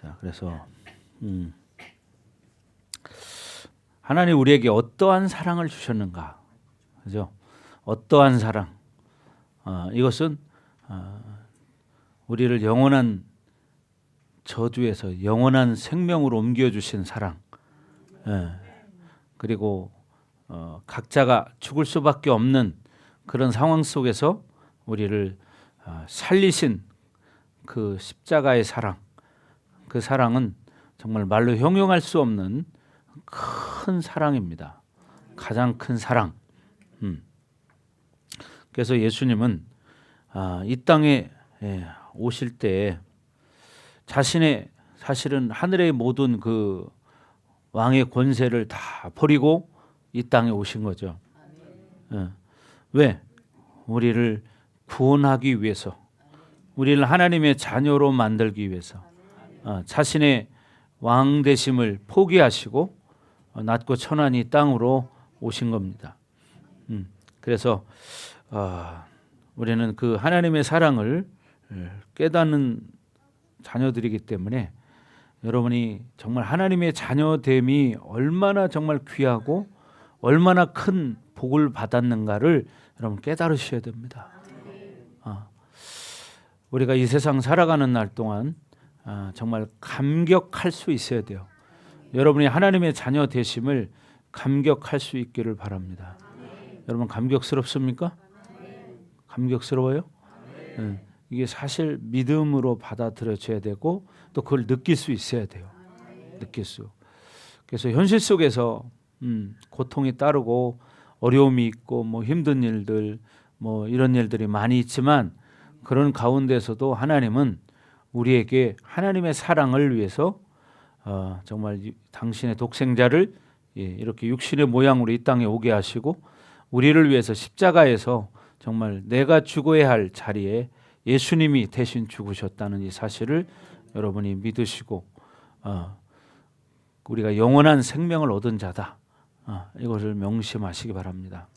자, 그래서 하나님 우리에게 어떠한 사랑을 주셨는가, 그죠? 어떠한 사랑? 이것은 우리를 영원한 저주에서 영원한 생명으로 옮겨주신 사랑. 예. 그리고 각자가 죽을 수밖에 없는 그런 상황 속에서 우리를 살리신 그 십자가의 사랑. 그 사랑은 정말 말로 형용할 수 없는 큰 사랑입니다. 가장 큰 사랑. 그래서 예수님은 이 땅에 오실 때 자신의 사실은 하늘의 모든 그 왕의 권세를 다 버리고 이 땅에 오신 거죠. 왜? 우리를 구원하기 위해서, 우리를 하나님의 자녀로 만들기 위해서 자신의 왕 되심을 포기하시고 낮고 천한 이 땅으로 오신 겁니다. 그래서 우리는 그 하나님의 사랑을 깨닫는 자녀들이기 때문에 여러분이 정말 하나님의 자녀됨이 얼마나 정말 귀하고 얼마나 큰 복을 받았는가를 여러분 깨달으셔야 됩니다. 우리가 이 세상 살아가는 날 동안 정말 감격할 수 있어야 돼요. 여러분이 하나님의 자녀 되심을 감격할 수 있기를 바랍니다. 여러분 감격스럽습니까? 감격스러워요? 이게 사실 믿음으로 받아들여져야 되고 또 그걸 느낄 수 있어야 돼요. 느낄 수. 그래서 현실 속에서 고통이 따르고 어려움이 있고 뭐 힘든 일들 뭐 이런 일들이 많이 있지만 그런 가운데서도 하나님은 우리에게 하나님의 사랑을 위해서 정말 당신의 독생자를 이렇게 육신의 모양으로 이 땅에 오게 하시고 우리를 위해서 십자가에서 정말 내가 죽어야 할 자리에 예수님이 대신 죽으셨다는 이 사실을 여러분이 믿으시고 우리가 영원한 생명을 얻은 자다. 이것을 명심하시기 바랍니다.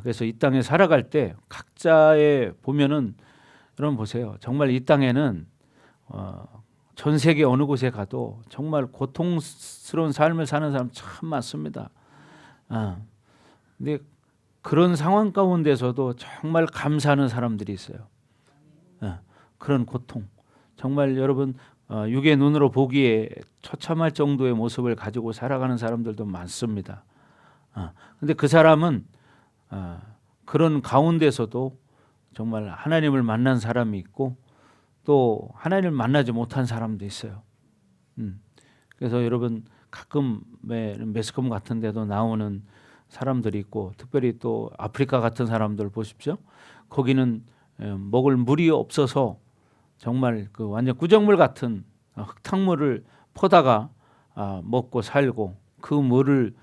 그래서 이 땅에 살아갈 때 각자의 보면은 여러분 보세요. 정말 이 땅에는 전 세계 어느 곳에 가도 정말 고통스러운 삶을 사는 사람 참 많습니다. 근데 그런 상황 가운데서도 정말 감사하는 사람들이 있어요. 그런 고통 정말 여러분 육의 눈으로 보기에 처참할 정도의 모습을 가지고 살아가는 사람들도 많습니다. 근데 그 사람은 그런 가운데서도 정말 하나님을 만난 사람이 있고 또 하나님을 만나지 못한 사람도 있어요. 그래서 여러분 가끔 매스컴 같은 데도 나오는 사람들이 있고 특별히 또 아프리카 같은 사람들 보십시오. 거기는 먹을 물이 없어서 정말 그 완전 구정물 같은 흙탕물을 퍼다가 먹고 살고 그 물을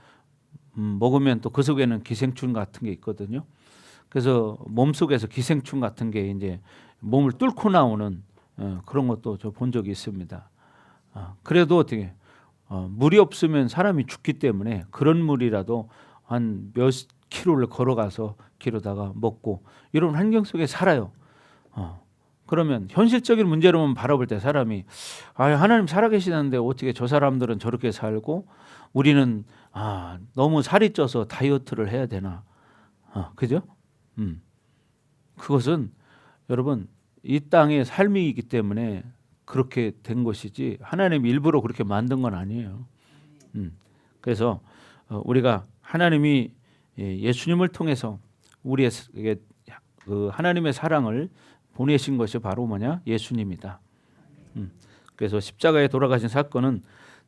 먹으면 또 그 속에는 기생충 같은 게 있거든요. 그래서 몸속에서 기생충 같은 게 이제 몸을 뚫고 나오는 그런 것도 저 본 적이 있습니다. 그래도 어떻게 물이 없으면 사람이 죽기 때문에 그런 물이라도 한 몇 킬로를 걸어가서 길어다가 먹고 이런 환경 속에 살아요. 그러면 현실적인 문제로만 바라볼 때 사람이 하나님 살아계시는데 어떻게 저 사람들은 저렇게 살고 우리는 너무 살이 쪄서 다이어트를 해야 되나? 그죠? 그것은 여러분 이 땅의 삶이기 때문에 그렇게 된 것이지 하나님 일부러 그렇게 만든 건 아니에요. 그래서 우리가 하나님이 예수님을 통해서 우리에게 그 하나님의 사랑을 보내신 것이 바로 뭐냐? 예수님이다. 그래서 십자가에 돌아가신 사건은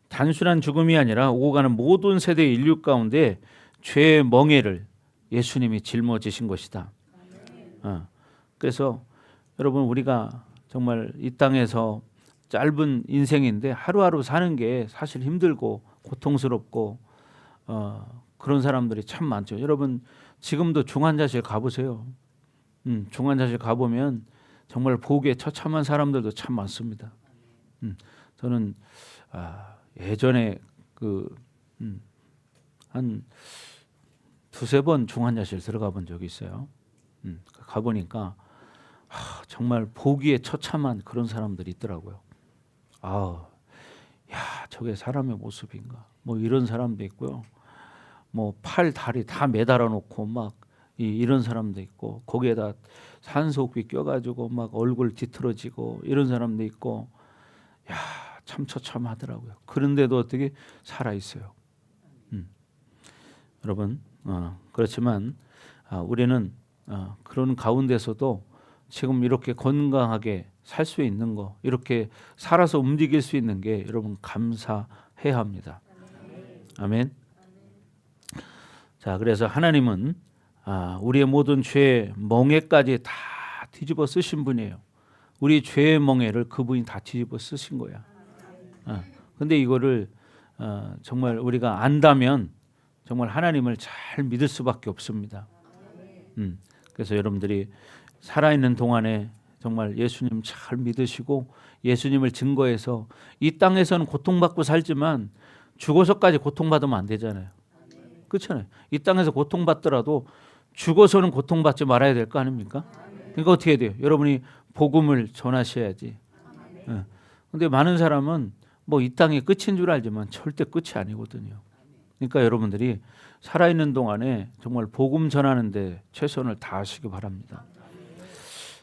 단순한 죽음이 아니라 오고 가는 모든 세대의 인류 가운데 죄의 멍에를 예수님이 짊어지신 것이다. 그래서 여러분 우리가 정말 이 땅에서 짧은 인생인데 하루하루 사는 게 사실 힘들고 고통스럽고 그런 사람들이 참 많죠. 여러분 지금도 중환자실 가보세요. 중환자실 가보면 정말 보기에 처참한 사람들도 참 많습니다. 저는 예전에 한 두세 번 중환자실 들어가 본 적이 있어요. 가보니까 정말 보기에 처참한 그런 사람들이 있더라고요. 아, 야, 저게 사람의 모습인가? 뭐 이런 사람도 있고요. 뭐 팔, 다리 다 매달아 놓고 막 이런 사람도 있고, 거기에다 산소호흡기 껴가지고 막 얼굴 뒤틀어지고 이런 사람도 있고, 야, 참 처참하더라고요. 그런데도 어떻게 살아 있어요. 여러분, 그렇지만 우리는 그런 가운데서도 지금 이렇게 건강하게 살 수 있는 거, 이렇게 살아서 움직일 수 있는 게 여러분 감사해야 합니다. 아멘. 자, 그래서 하나님은 우리의 모든 죄의 멍에까지 다 뒤집어 쓰신 분이에요. 우리 죄의 멍에를 그분이 다 뒤집어 쓰신 거야. 근데 이거를 정말 우리가 안다면 정말 하나님을 잘 믿을 수밖에 없습니다. 그래서 여러분들이 살아있는 동안에 정말 예수님 잘 믿으시고 예수님을 증거해서 이 땅에서는 고통받고 살지만 죽어서까지 고통받으면 안 되잖아요. 그렇잖아요. 이 땅에서 고통받더라도 죽어서는 고통받지 말아야 될 거 아닙니까? 그러니까 어떻게 해야 돼요? 여러분이 복음을 전하셔야지. 그런데 많은 사람은 뭐 이 땅이 끝인 줄 알지만 절대 끝이 아니거든요. 그러니까 여러분들이 살아있는 동안에 정말 복음 전하는 데 최선을 다하시기 바랍니다.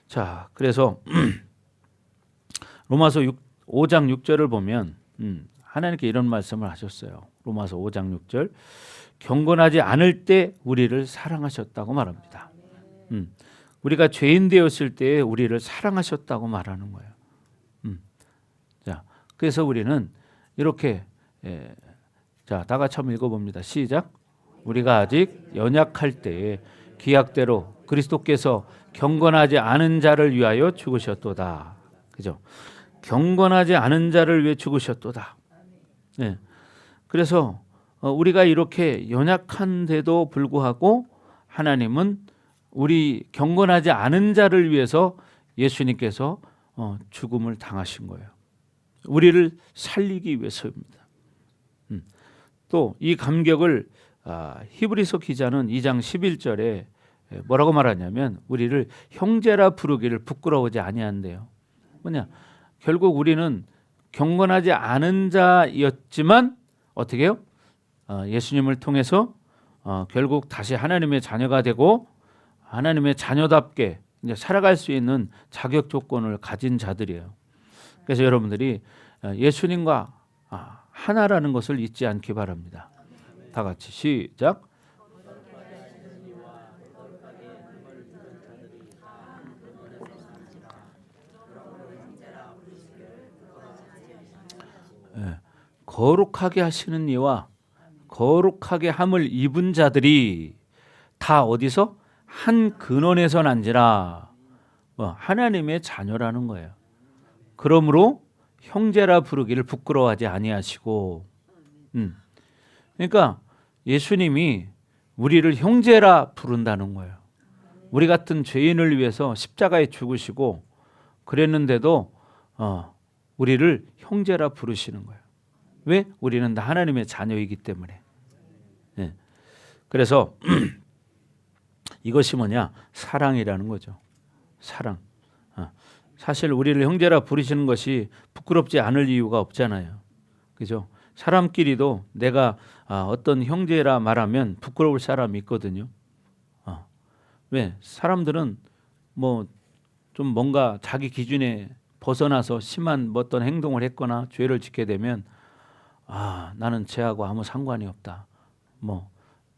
자, 그래서 로마서 5장 6절을 보면 하나님께 이런 말씀을 하셨어요. 로마서 5장 6절, 경건하지 않을 때 우리를 사랑하셨다고 말합니다. 우리가 죄인 되었을 때 우리를 사랑하셨다고 말하는 거예요. 자, 그래서 우리는 이렇게 자, 다 같이 한번 읽어봅니다. 시작. 우리가 아직 연약할 때에 기약대로 그리스도께서 경건하지 않은 자를 위하여 죽으셨도다. 그죠? 경건하지 않은 자를 위해 죽으셨도다. 네. 그래서 우리가 이렇게 연약한데도 불구하고 하나님은 우리 경건하지 않은 자를 위해서 예수님께서 죽음을 당하신 거예요. 우리를 살리기 위해서입니다. 또 이 감격을 히브리서 기자는 2장 11절에 뭐라고 말하냐면 우리를 형제라 부르기를 부끄러워하지 아니한대요. 뭐냐? 결국 우리는 경건하지 않은 자였지만 어떻게 해요? 예수님을 통해서 결국 다시 하나님의 자녀가 되고 하나님의 자녀답게 이제 살아갈 수 있는 자격 조건을 가진 자들이에요. 그래서 여러분들이 예수님과 하나라는 것을 잊지 않기 바랍니다. 다 같이 시작. 거룩하게 하시는 이와 거룩하게 함을 입은 자들이 다 어디서? 한 근원에서 난지라. 하나님의 자녀라는 거예요. 그러므로 형제라 부르기를 부끄러워하지 아니하시고, 그러니까 예수님이 우리를 형제라 부른다는 거예요. 우리 같은 죄인을 위해서 십자가에 죽으시고 그랬는데도 우리를 형제라 부르시는 거예요. 왜? 우리는 다 하나님의 자녀이기 때문에. 네. 그래서 이것이 뭐냐? 사랑이라는 거죠. 사랑. 사실 우리를 형제라 부르시는 것이 부끄럽지 않을 이유가 없잖아요. 그죠? 사람끼리도 내가 어떤 형제라 말하면 부끄러울 사람이 있거든요. 왜? 사람들은 뭐 좀 뭔가 자기 기준에 벗어나서 심한 어떤 행동을 했거나 죄를 짓게 되면 나는 쟤하고 아무 상관이 없다. 뭐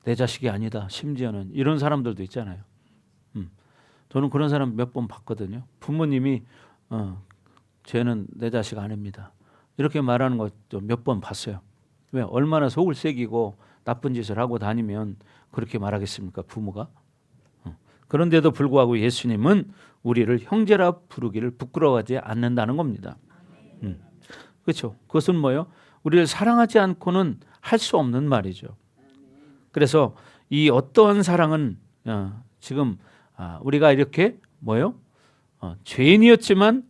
내 자식이 아니다. 심지어는 이런 사람들도 있잖아요. 저는 그런 사람 몇 번 봤거든요. 부모님이 쟤는 내 자식 아닙니다. 이렇게 말하는 것도 몇 번 봤어요. 왜? 얼마나 속을 새기고 나쁜 짓을 하고 다니면 그렇게 말하겠습니까? 부모가. 그런데도 불구하고 예수님은 우리를 형제라 부르기를 부끄러워하지 않는다는 겁니다. 그렇죠? 그것은 뭐예요? 우리를 사랑하지 않고는 할 수 없는 말이죠. 그래서 이 어떠한 사랑은 지금 우리가 이렇게 뭐예요? 죄인이었지만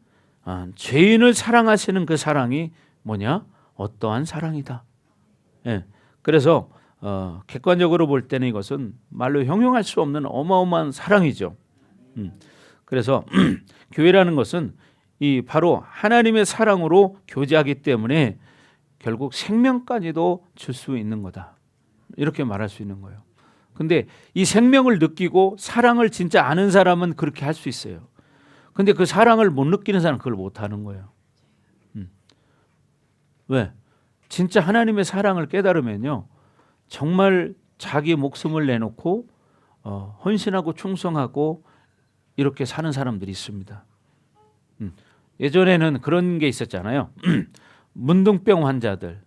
죄인을 사랑하시는 그 사랑이 뭐냐? 어떠한 사랑이다. 예. 그래서 객관적으로 볼 때는 이것은 말로 형용할 수 없는 어마어마한 사랑이죠. 그래서 교회라는 것은 이 바로 하나님의 사랑으로 교제하기 때문에 결국 생명까지도 줄 수 있는 거다. 이렇게 말할 수 있는 거예요. 근데 이 생명을 느끼고 사랑을 진짜 아는 사람은 그렇게 할 수 있어요. 근데 그 사랑을 못 느끼는 사람은 그걸 못 하는 거예요. 왜? 진짜 하나님의 사랑을 깨달으면요, 정말 자기 목숨을 내놓고 헌신하고 충성하고 이렇게 사는 사람들이 있습니다. 예전에는 그런 게 있었잖아요. 문둥병 환자들,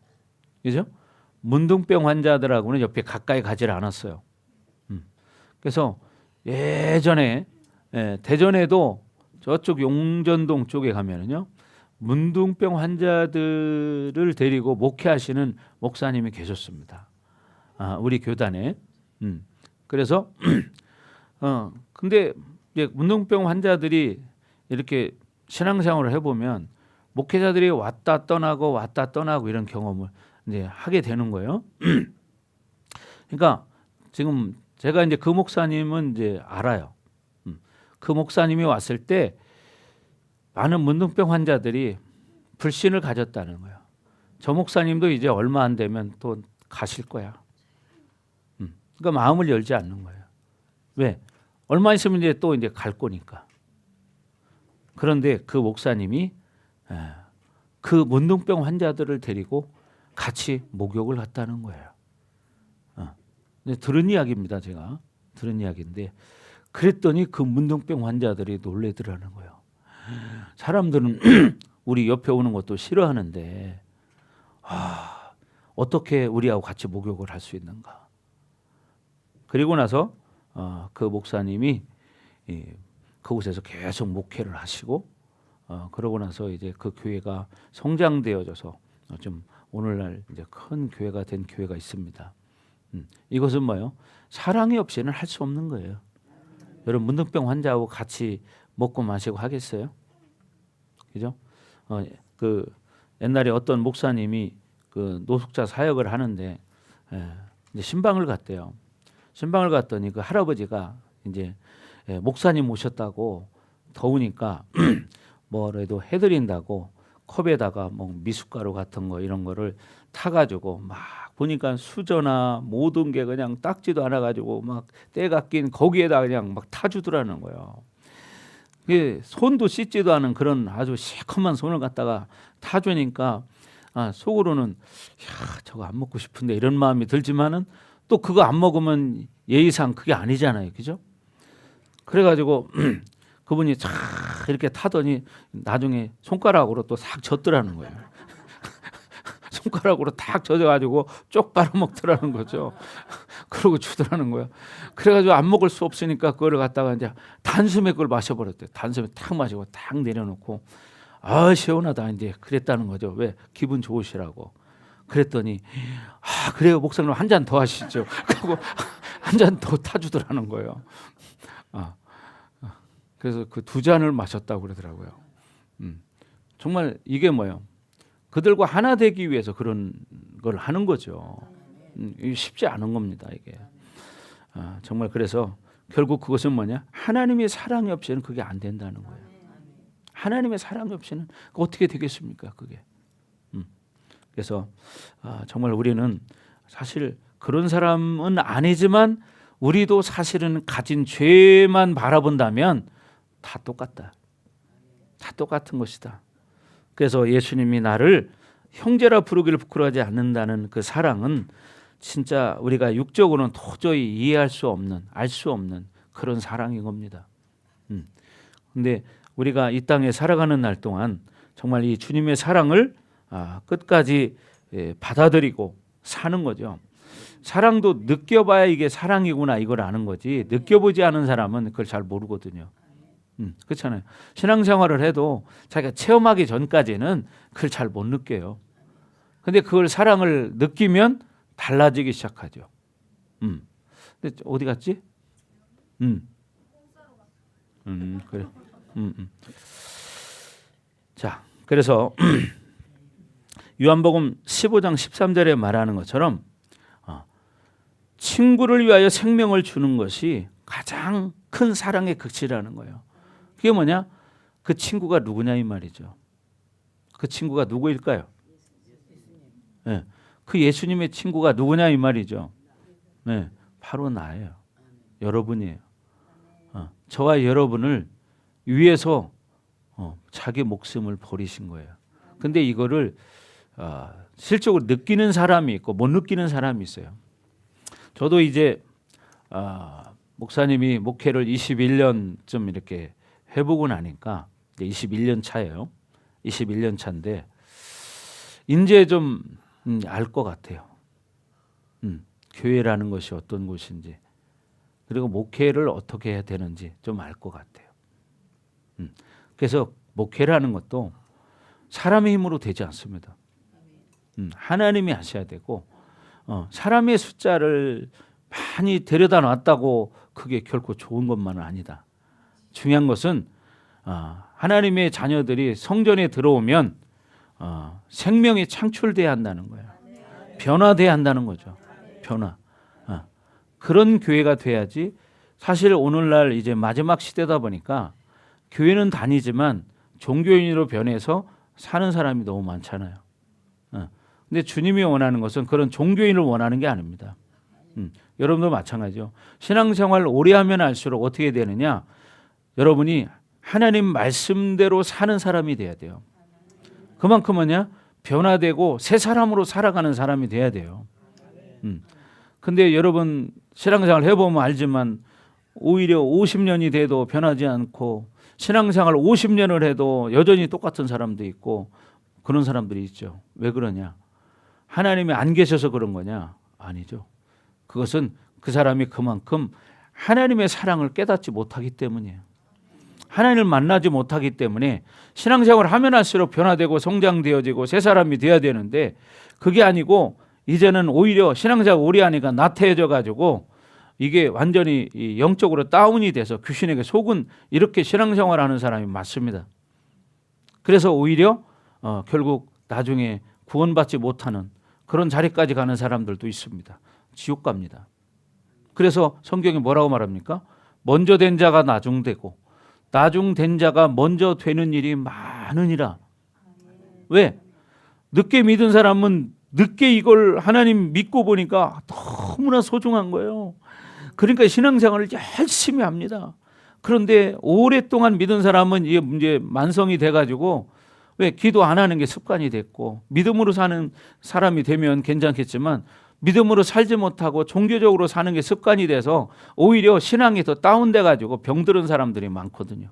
그죠? 문둥병 환자들하고는 옆에 가까이 가지를 않았어요. 그래서 예전에 대전에도 저쪽 용전동 쪽에 가면은요, 문둥병 환자들을 데리고 목회하시는 목사님이 계셨습니다. 우리 교단에. 그래서 근데 이제 문둥병 환자들이 이렇게 신앙생활을 해보면 목회자들이 왔다 떠나고 이런 경험을 이제 하게 되는 거예요. 그러니까 지금 제가 이제 그 목사님은 이제 알아요. 그 목사님이 왔을 때 많은 문둥병 환자들이 불신을 가졌다는 거예요. 저 목사님도 이제 얼마 안 되면 또 가실 거야. 그러니까 마음을 열지 않는 거예요. 왜? 얼마 있으면 이제 또 이제 갈 거니까. 그런데 그 목사님이 그 문둥병 환자들을 데리고 같이 목욕을 갔다는 거예요. 들은 이야기입니다. 제가 들은 이야기인데, 그랬더니 그 문둥병 환자들이 놀래더라는 거예요. 사람들은 우리 옆에 오는 것도 싫어하는데 어떻게 우리하고 같이 목욕을 할 수 있는가. 그리고 나서 그 목사님이 그곳에서 계속 목회를 하시고 그러고 나서 이제 그 교회가 성장되어져서 좀 오늘날 이제 큰 교회가 된 교회가 있습니다. 이것은 뭐예요? 사랑이 없이는 할 수 없는 거예요. 여러분 문둥병 환자하고 같이 먹고 마시고 하겠어요? 그죠? 그 옛날에 어떤 목사님이 그 노숙자 사역을 하는데 이제 신방을 갔대요. 신방을 갔더니 그 할아버지가 이제 목사님 오셨다고 더우니까 뭐라도 해드린다고 컵에다가 뭐 미숫가루 같은 거 이런 거를 타가지고 막 보니까 수저나 모든 게 그냥 닦지도 않아가지고 막 때가 낀 거기에다 그냥 막 타주더라는 거예요. 손도 씻지도 않은 그런 아주 시커먼 손을 갖다가 타주니까 속으로는 야 저거 안 먹고 싶은데 이런 마음이 들지만은 또 그거 안 먹으면 예의상 그게 아니잖아요, 그죠? 그래가지고 그분이 쫙 이렇게 타더니 나중에 손가락으로 또 싹 젓더라는 거예요. 손가락으로 탁 젖어가지고 쪽 빨아먹더라는 거죠. 그러고 주더라는 거예요. 그래가지고 안 먹을 수 없으니까 그거를 갖다가 이제 단숨에 그걸 마셔버렸대요. 단숨에 탁 마시고 탁 내려놓고 시원하다 이제 그랬다는 거죠. 왜? 기분 좋으시라고. 그랬더니 그래요 목사님 한 잔 더 하시죠. 그리고 한 잔 더 타주더라는 거예요. 그래서 그 2잔을 마셨다고 그러더라고요. 정말 이게 뭐예요? 그들과 하나 되기 위해서 그런 걸 하는 거죠. 이게 쉽지 않은 겁니다. 이게 정말 그래서 결국 그것은 뭐냐? 하나님의 사랑이 없이는 그게 안 된다는 거예요. 하나님의 사랑이 없이는 어떻게 되겠습니까? 그게. 그래서 정말 우리는 사실 그런 사람은 아니지만 우리도 사실은 가진 죄만 바라본다면 다 똑같다. 다 똑같은 것이다. 그래서 예수님이 나를 형제라 부르기를 부끄러워하지 않는다는 그 사랑은 진짜 우리가 육적으로는 도저히 이해할 수 없는, 알 수 없는 그런 사랑인 겁니다. 근데 우리가 이 땅에 살아가는 날 동안 정말 이 주님의 사랑을 끝까지 받아들이고 사는 거죠. 사랑도 느껴봐야 이게 사랑이구나 이걸 아는 거지, 느껴보지 않은 사람은 그걸 잘 모르거든요. 그렇잖아요. 신앙생활을 해도 자기가 체험하기 전까지는 그걸 잘 못 느껴요. 근데 그걸 사랑을 느끼면 달라지기 시작하죠. 근데 어디 갔지? 그래. 자, 그래서 요한복음 15장 13절에 말하는 것처럼 친구를 위하여 생명을 주는 것이 가장 큰 사랑의 극치라는 거예요. 그게 뭐냐? 그 친구가 누구냐 이 말이죠. 그 친구가 누구일까요? 네. 그 예수님의 친구가 누구냐 이 말이죠. 네. 바로 나예요. 여러분이에요. 저와 여러분을 위해서 자기 목숨을 버리신 거예요. 근데 이거를 실적으로 느끼는 사람이 있고 못 느끼는 사람이 있어요. 저도 이제 목사님이 목회를 21년쯤 이렇게 해보고 나니까 21년 차예요. 21년 차인데 이제 좀 알 것 같아요. 교회라는 것이 어떤 곳인지, 그리고 목회를 어떻게 해야 되는지 좀 알 것 같아요. 그래서 목회라는 것도 사람의 힘으로 되지 않습니다. 하나님이 하셔야 되고, 사람의 숫자를 많이 데려다 놨다고 그게 결코 좋은 것만은 아니다. 중요한 것은 하나님의 자녀들이 성전에 들어오면 생명이 창출돼야 한다는 거예요. 변화돼야 한다는 거죠. 변화. 그런 교회가 돼야지. 사실 오늘날 이제 마지막 시대다 보니까 교회는 다니지만 종교인으로 변해서 사는 사람이 너무 많잖아요. 근데 주님이 원하는 것은 그런 종교인을 원하는 게 아닙니다. 여러분도 마찬가지죠. 신앙생활 오래 하면 할수록 어떻게 되느냐? 여러분이 하나님 말씀대로 사는 사람이 돼야 돼요. 그만큼 뭐냐? 변화되고 새 사람으로 살아가는 사람이 돼야 돼요. 근데 여러분 신앙생활 해보면 알지만 오히려 50년이 돼도 변하지 않고 신앙생활 50년을 해도 여전히 똑같은 사람도 있고 그런 사람들이 있죠. 왜 그러냐? 하나님이 안 계셔서 그런 거냐? 아니죠. 그것은 그 사람이 그만큼 하나님의 사랑을 깨닫지 못하기 때문이에요. 하나님을 만나지 못하기 때문에 신앙생활을 하면 할수록 변화되고 성장되어지고 새 사람이 되어야 되는데 그게 아니고 이제는 오히려 신앙생활 오래 하니까 나태해져 가지고 이게 완전히 영적으로 다운이 돼서 귀신에게 속은 이렇게 신앙생활하는 사람이 많습니다. 그래서 오히려 결국 나중에 구원받지 못하는 그런 자리까지 가는 사람들도 있습니다. 지옥 갑니다. 그래서 성경이 뭐라고 말합니까? 먼저 된 자가 나중되고 나중된 자가 먼저 되는 일이 많으니라. 왜? 늦게 믿은 사람은 늦게 이걸 하나님 믿고 보니까 너무나 소중한 거예요. 그러니까 신앙생활을 열심히 합니다. 그런데 오랫동안 믿은 사람은 이제 만성이 돼가지고 왜 기도 안 하는 게 습관이 됐고 믿음으로 사는 사람이 되면 괜찮겠지만 믿음으로 살지 못하고 종교적으로 사는 게 습관이 돼서 오히려 신앙이 더 다운돼가지고 병들은 사람들이 많거든요.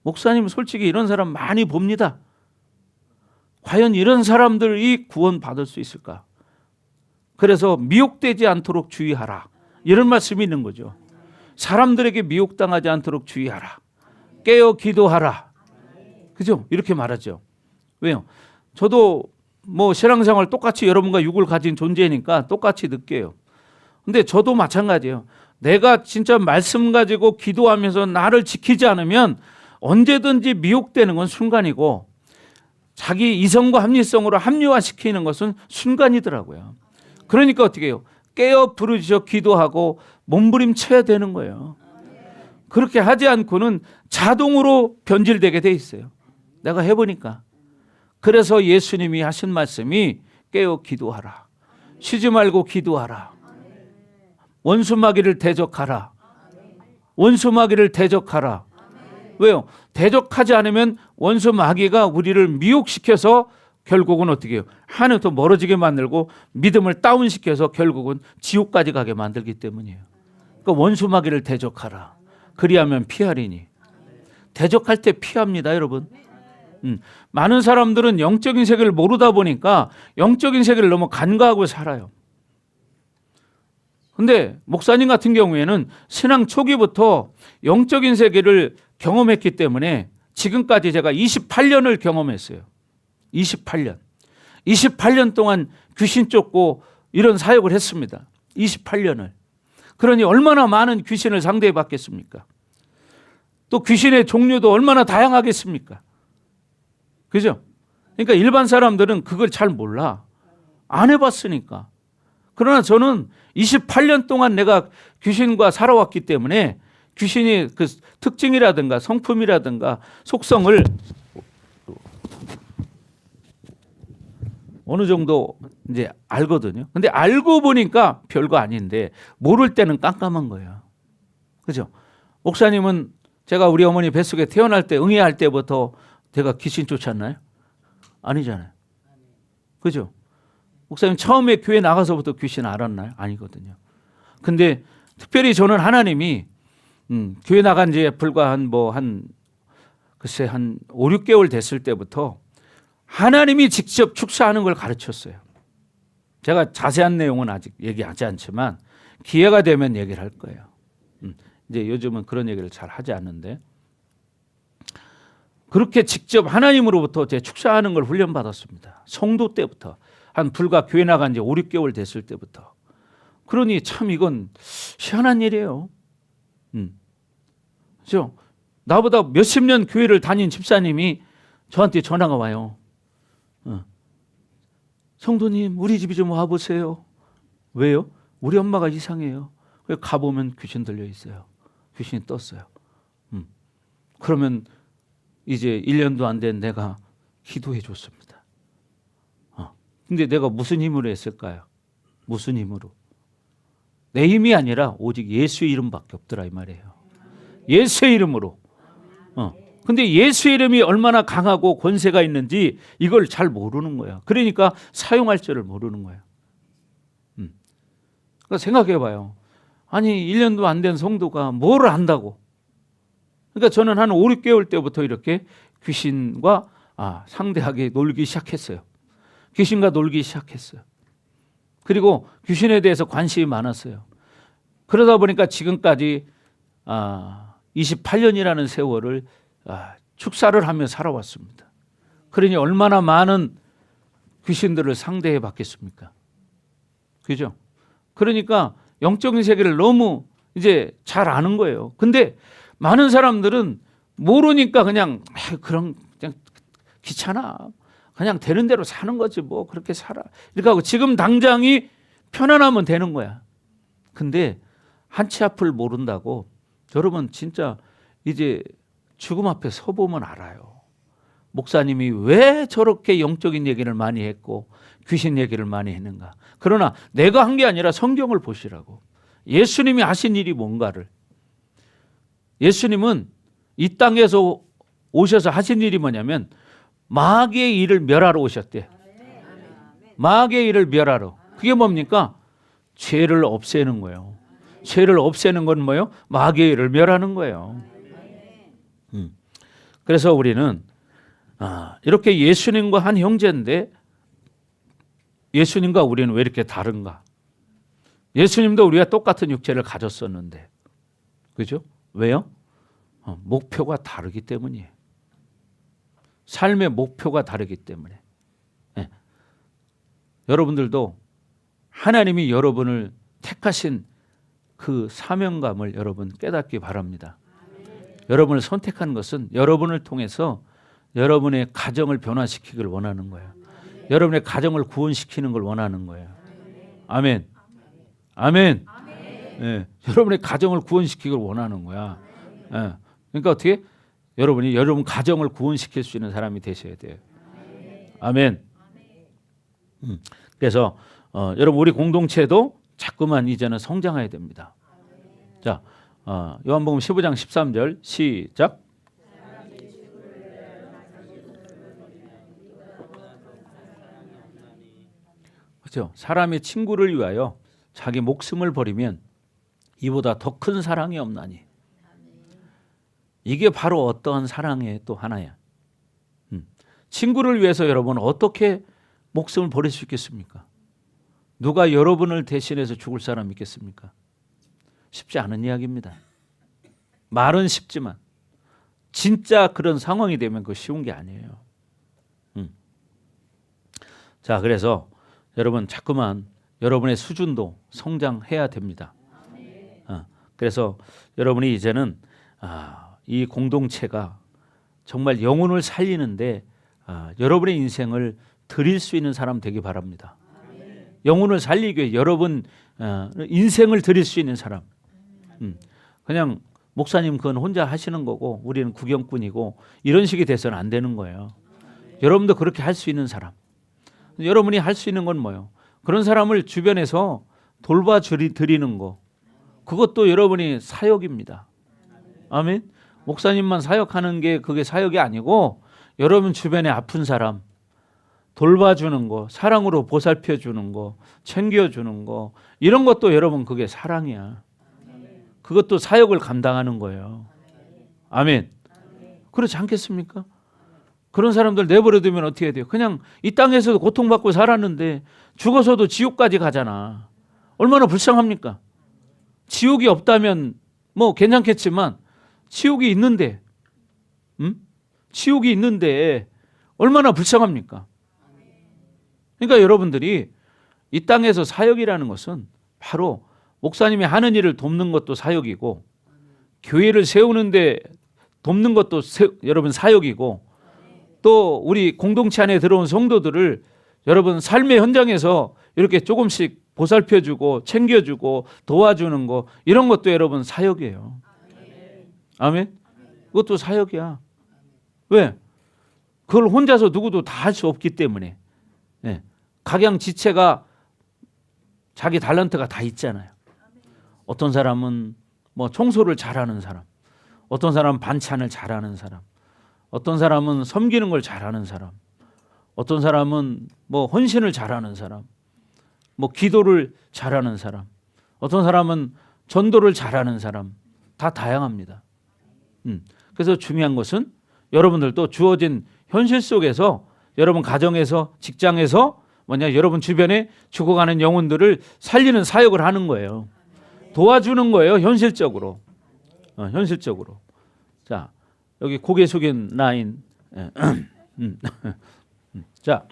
목사님 솔직히 이런 사람 많이 봅니다. 과연 이런 사람들이 구원받을 수 있을까? 그래서 미혹되지 않도록 주의하라. 이런 말씀이 있는 거죠. 사람들에게 미혹당하지 않도록 주의하라. 깨어 기도하라. 그죠? 이렇게 말하죠. 왜요? 저도 뭐 신앙생활 똑같이 여러분과 육을 가진 존재니까 똑같이 느껴요. 근데 저도 마찬가지예요. 내가 진짜 말씀 가지고 기도하면서 나를 지키지 않으면 언제든지 미혹되는 건 순간이고 자기 이성과 합리성으로 합리화시키는 것은 순간이더라고요. 그러니까 어떻게 해요? 깨어 부르짖어 기도하고 몸부림쳐야 되는 거예요. 그렇게 하지 않고는 자동으로 변질되게 돼 있어요. 내가 해보니까. 그래서 예수님이 하신 말씀이 깨어 기도하라. 쉬지 말고 기도하라. 원수마귀를 대적하라. 원수마귀를 대적하라. 왜요? 대적하지 않으면 원수마귀가 우리를 미혹시켜서 결국은 어떻게 해요? 하나님부터 멀어지게 만들고 믿음을 다운시켜서 결국은 지옥까지 가게 만들기 때문이에요. 그러니까 원수마귀를 대적하라. 그리하면 피하리니. 대적할 때 피합니다, 여러분. 많은 사람들은 영적인 세계를 모르다 보니까 영적인 세계를 너무 간과하고 살아요. 근데 목사님 같은 경우에는 신앙 초기부터 영적인 세계를 경험했기 때문에 지금까지 제가 28년을 경험했어요. 28년 동안 귀신 쫓고 이런 사역을 했습니다. 28년을. 그러니 얼마나 많은 귀신을 상대해 봤겠습니까? 또 귀신의 종류도 얼마나 다양하겠습니까? 그죠? 그러니까 일반 사람들은 그걸 잘 몰라. 안 해봤으니까. 그러나 저는 28년 동안 내가 귀신과 살아왔기 때문에 귀신이 그 특징이라든가 성품이라든가 속성을 어느 정도 이제 알거든요. 근데 알고 보니까 별거 아닌데 모를 때는 깜깜한 거예요. 그죠? 목사님은 제가 우리 어머니 뱃속에 태어날 때 응애할 때부터 제가 귀신 쫓았나요? 아니잖아요. 그죠? 목사님 처음에 교회 나가서부터 귀신 알았나요? 아니거든요. 근데 특별히 저는 하나님이 교회 나간 지 불과 한 5, 6개월 됐을 때부터 하나님이 직접 축사하는 걸 가르쳤어요. 제가 자세한 내용은 아직 얘기하지 않지만 기회가 되면 얘기를 할 거예요. 이제 요즘은 그런 얘기를 잘 하지 않는데 그렇게 직접 하나님으로부터 제 축사하는 걸 훈련받았습니다. 성도 때부터 한 불과 교회 나간 지 5, 6개월 됐을 때부터. 그러니 참 이건 희한한 일이에요. 그렇죠? 나보다 몇십 년 교회를 다닌 집사님이 저한테 전화가 와요. 성도님 우리 집이 좀 와보세요. 왜요? 우리 엄마가 이상해요. 가보면 귀신 들려 있어요. 귀신이 떴어요. 그러면 이제 1년도 안 된 내가 기도해 줬습니다. 근데 내가 무슨 힘으로 했을까요? 무슨 힘으로? 내 힘이 아니라 오직 예수의 이름밖에 없더라 이 말이에요. 예수의 이름으로. 근데 예수의 이름이 얼마나 강하고 권세가 있는지 이걸 잘 모르는 거야. 그러니까 사용할 줄을 모르는 거야. 그러니까 생각해 봐요. 아니 1년도 안 된 성도가 뭘 안다고. 그러니까 저는 한 5, 6개월 때부터 이렇게 귀신과 상대하게 놀기 시작했어요. 귀신과 놀기 시작했어요. 그리고 귀신에 대해서 관심이 많았어요. 그러다 보니까 지금까지 28년이라는 세월을 축사를 하며 살아왔습니다. 그러니 얼마나 많은 귀신들을 상대해 봤겠습니까? 그죠? 그러니까 영적인 세계를 너무 이제 잘 아는 거예요. 근데 많은 사람들은 모르니까 그냥 귀찮아. 그냥 되는 대로 사는 거지 뭐 그렇게 살아. 이렇게 하고 지금 당장이 편안하면 되는 거야. 근데 한치 앞을 모른다고 여러분 진짜 이제 죽음 앞에 서보면 알아요. 목사님이 왜 저렇게 영적인 얘기를 많이 했고 귀신 얘기를 많이 했는가. 그러나 내가 한 게 아니라 성경을 보시라고. 예수님이 하신 일이 뭔가를. 예수님은 이 땅에서 오셔서 하신 일이 뭐냐면 마귀의 일을 멸하러 오셨대. 마귀의 일을 멸하러. 그게 뭡니까? 죄를 없애는 거예요. 죄를 없애는 건 뭐예요? 마귀의 일을 멸하는 거예요. 그래서 우리는 이렇게 예수님과 한 형제인데 예수님과 우리는 왜 이렇게 다른가? 예수님도 우리가 똑같은 육체를 가졌었는데 그죠? 왜요? 목표가 다르기 때문이에요. 삶의 목표가 다르기 때문에. 네. 여러분들도 하나님이 여러분을 택하신 그 사명감을 여러분 깨닫기 바랍니다. 여러분을 선택한 것은 여러분을 통해서 여러분의 가정을 변화시키길 원하는 거예요. 여러분의 가정을 구원시키는 걸 원하는 거예요. 아멘. 아멘. 네. 여러분의 가정을 구원시키길 원하는 거야. 네. 그러니까 어떻게? 여러분이 여러분 가정을 구원시킬 수 있는 사람이 되셔야 돼요. 아멘. 그래서 여러분 우리 공동체도 자꾸만 이제는 성장해야 됩니다. 자, 요한복음 15장 13절 시작. 그렇죠. 사람이 친구를 위하여 자기 목숨을 버리면 이보다 더 큰 사랑이 없나니. 이게 바로 어떠한 사랑의 또 하나야. 친구를 위해서 여러분 어떻게 목숨을 버릴 수 있겠습니까? 누가 여러분을 대신해서 죽을 사람 있겠습니까? 쉽지 않은 이야기입니다. 말은 쉽지만 진짜 그런 상황이 되면 그거 쉬운 게 아니에요. 자, 그래서 여러분 자꾸만 여러분의 수준도 성장해야 됩니다. 그래서 여러분이 이제는 이 공동체가 정말 영혼을 살리는데 여러분의 인생을 드릴 수 있는 사람 되기 바랍니다. 영혼을 살리기 위해 여러분 인생을 드릴 수 있는 사람. 그냥 목사님 그건 혼자 하시는 거고 우리는 구경꾼이고 이런 식이 돼서는 안 되는 거예요. 여러분도 그렇게 할 수 있는 사람. 여러분이 할 수 있는 건 뭐예요? 그런 사람을 주변에서 돌봐드리는 거. 그것도 여러분이 사역입니다. 아멘. 목사님만 사역하는 게 그게 사역이 아니고 여러분 주변에 아픈 사람 돌봐주는 거, 사랑으로 보살펴주는 거, 챙겨주는 거 이런 것도 여러분 그게 사랑이야. 그것도 사역을 감당하는 거예요. 아멘. 그렇지 않겠습니까? 그런 사람들 내버려두면 어떻게 돼요? 그냥 이 땅에서도 고통받고 살았는데 죽어서도 지옥까지 가잖아. 얼마나 불쌍합니까? 지옥이 없다면 뭐 괜찮겠지만 지옥이 있는데, 지옥이 있는데 얼마나 불쌍합니까? 그러니까 여러분들이 이 땅에서 사역이라는 것은 바로 목사님이 하는 일을 돕는 것도 사역이고 교회를 세우는데 돕는 것도 여러분 사역이고 또 우리 공동체 안에 들어온 성도들을 여러분 삶의 현장에서 이렇게 조금씩 보살펴주고 챙겨주고 도와주는 거 이런 것도 여러분 사역이에요. 아멘? 그것도 사역이야. 왜? 그걸 혼자서 누구도 다 할 수 없기 때문에. 네. 각양지체가 자기 탤런트가 다 있잖아요. 어떤 사람은 뭐 청소를 잘하는 사람, 어떤 사람은 반찬을 잘하는 사람, 어떤 사람은 섬기는 걸 잘하는 사람, 어떤 사람은 뭐 헌신을 잘하는 사람, 뭐 기도를 잘하는 사람, 어떤 사람은 전도를 잘하는 사람, 다 다양합니다. 그래서 중요한 것은 여러분들도 주어진 현실 속에서 여러분 가정에서 직장에서 뭐냐 여러분 주변에 죽어가는 영혼들을 살리는 사역을 하는 거예요. 도와주는 거예요. 현실적으로. 현실적으로. 자 여기 고개 숙인 라인. 자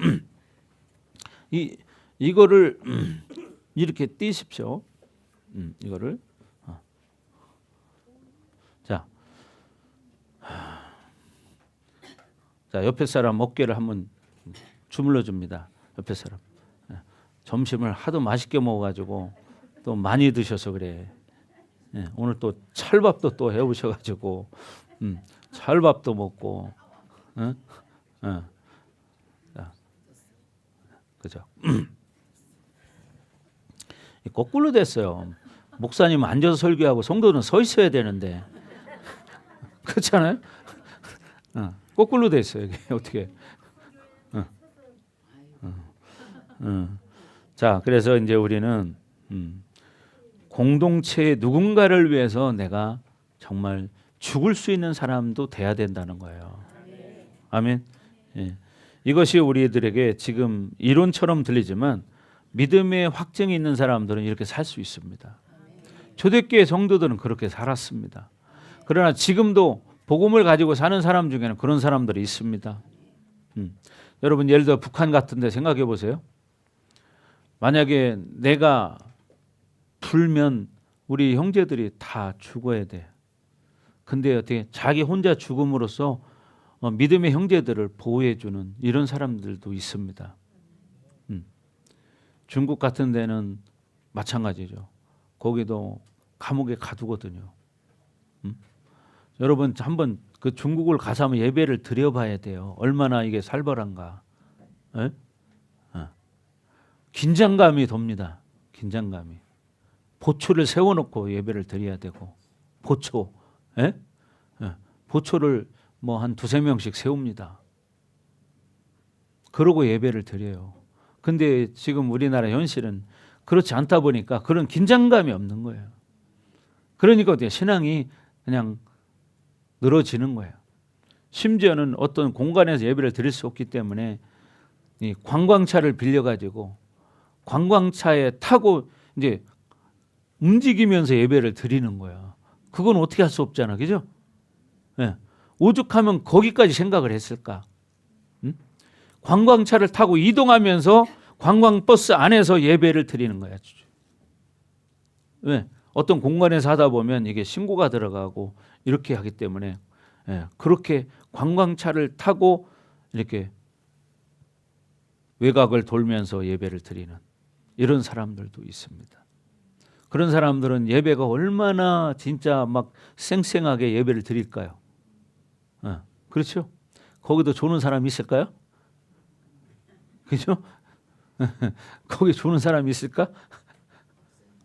이거를 이렇게 띄십시오. 이거를. 자 옆에 사람 어깨를 한번 주물러 줍니다. 옆에 사람. 점심을 하도 맛있게 먹어가지고 또 많이 드셔서 그래. 오늘 또 찰밥도 또 해오셔가지고 찰밥도 먹고, 그죠? 거꾸로 됐어요. 목사님 앉아서 설교하고 성도는 서 있어야 되는데 그렇잖아요. 거꾸로 됐어요. 이게 어떻게? 자, 그래서 이제 우리는 공동체의 누군가를 위해서 내가 정말 죽을 수 있는 사람도 돼야 된다는 거예요. 아멘. 예. 이것이 우리들에게 지금 이론처럼 들리지만 믿음의 확증이 있는 사람들은 이렇게 살 수 있습니다. 초대교회 성도들은 그렇게 살았습니다. 그러나 지금도 복음을 가지고 사는 사람 중에는 그런 사람들이 있습니다. 여러분 예를 들어 북한 같은 데 생각해 보세요. 만약에 내가 불면 우리 형제들이 다 죽어야 돼. 근데 어떻게 자기 혼자 죽음으로써 믿음의 형제들을 보호해 주는 이런 사람들도 있습니다. 중국 같은 데는 마찬가지죠. 거기도 감옥에 가두거든요. 여러분 한번 그 중국을 가서 한번 예배를 드려봐야 돼요. 얼마나 이게 살벌한가. 에? 긴장감이 돕니다. 긴장감이. 보초를 세워놓고 예배를 드려야 되고 보초, 보초를 뭐 한 2-3명씩 세웁니다. 그러고 예배를 드려요. 근데 지금 우리나라 현실은 그렇지 않다 보니까 그런 긴장감이 없는 거예요. 그러니까 신앙이 그냥 늘어지는 거예요. 심지어는 어떤 공간에서 예배를 드릴 수 없기 때문에 이 관광차를 빌려가지고 관광차에 타고 이제 움직이면서 예배를 드리는 거예요. 그건 어떻게 할 수 없잖아, 그죠? 네. 오죽하면 거기까지 생각을 했을까? 관광차를 타고 이동하면서 관광버스 안에서 예배를 드리는 거야. 왜? 어떤 공간에서 하다 보면 이게 신고가 들어가고 이렇게 하기 때문에 그렇게 관광차를 타고 이렇게 외곽을 돌면서 예배를 드리는 이런 사람들도 있습니다. 그런 사람들은 예배가 얼마나 진짜 막 쌩쌩하게 예배를 드릴까요? 그렇죠? 거기도 조는 사람 있을까요? 그죠? 거기 조는 사람 있을까?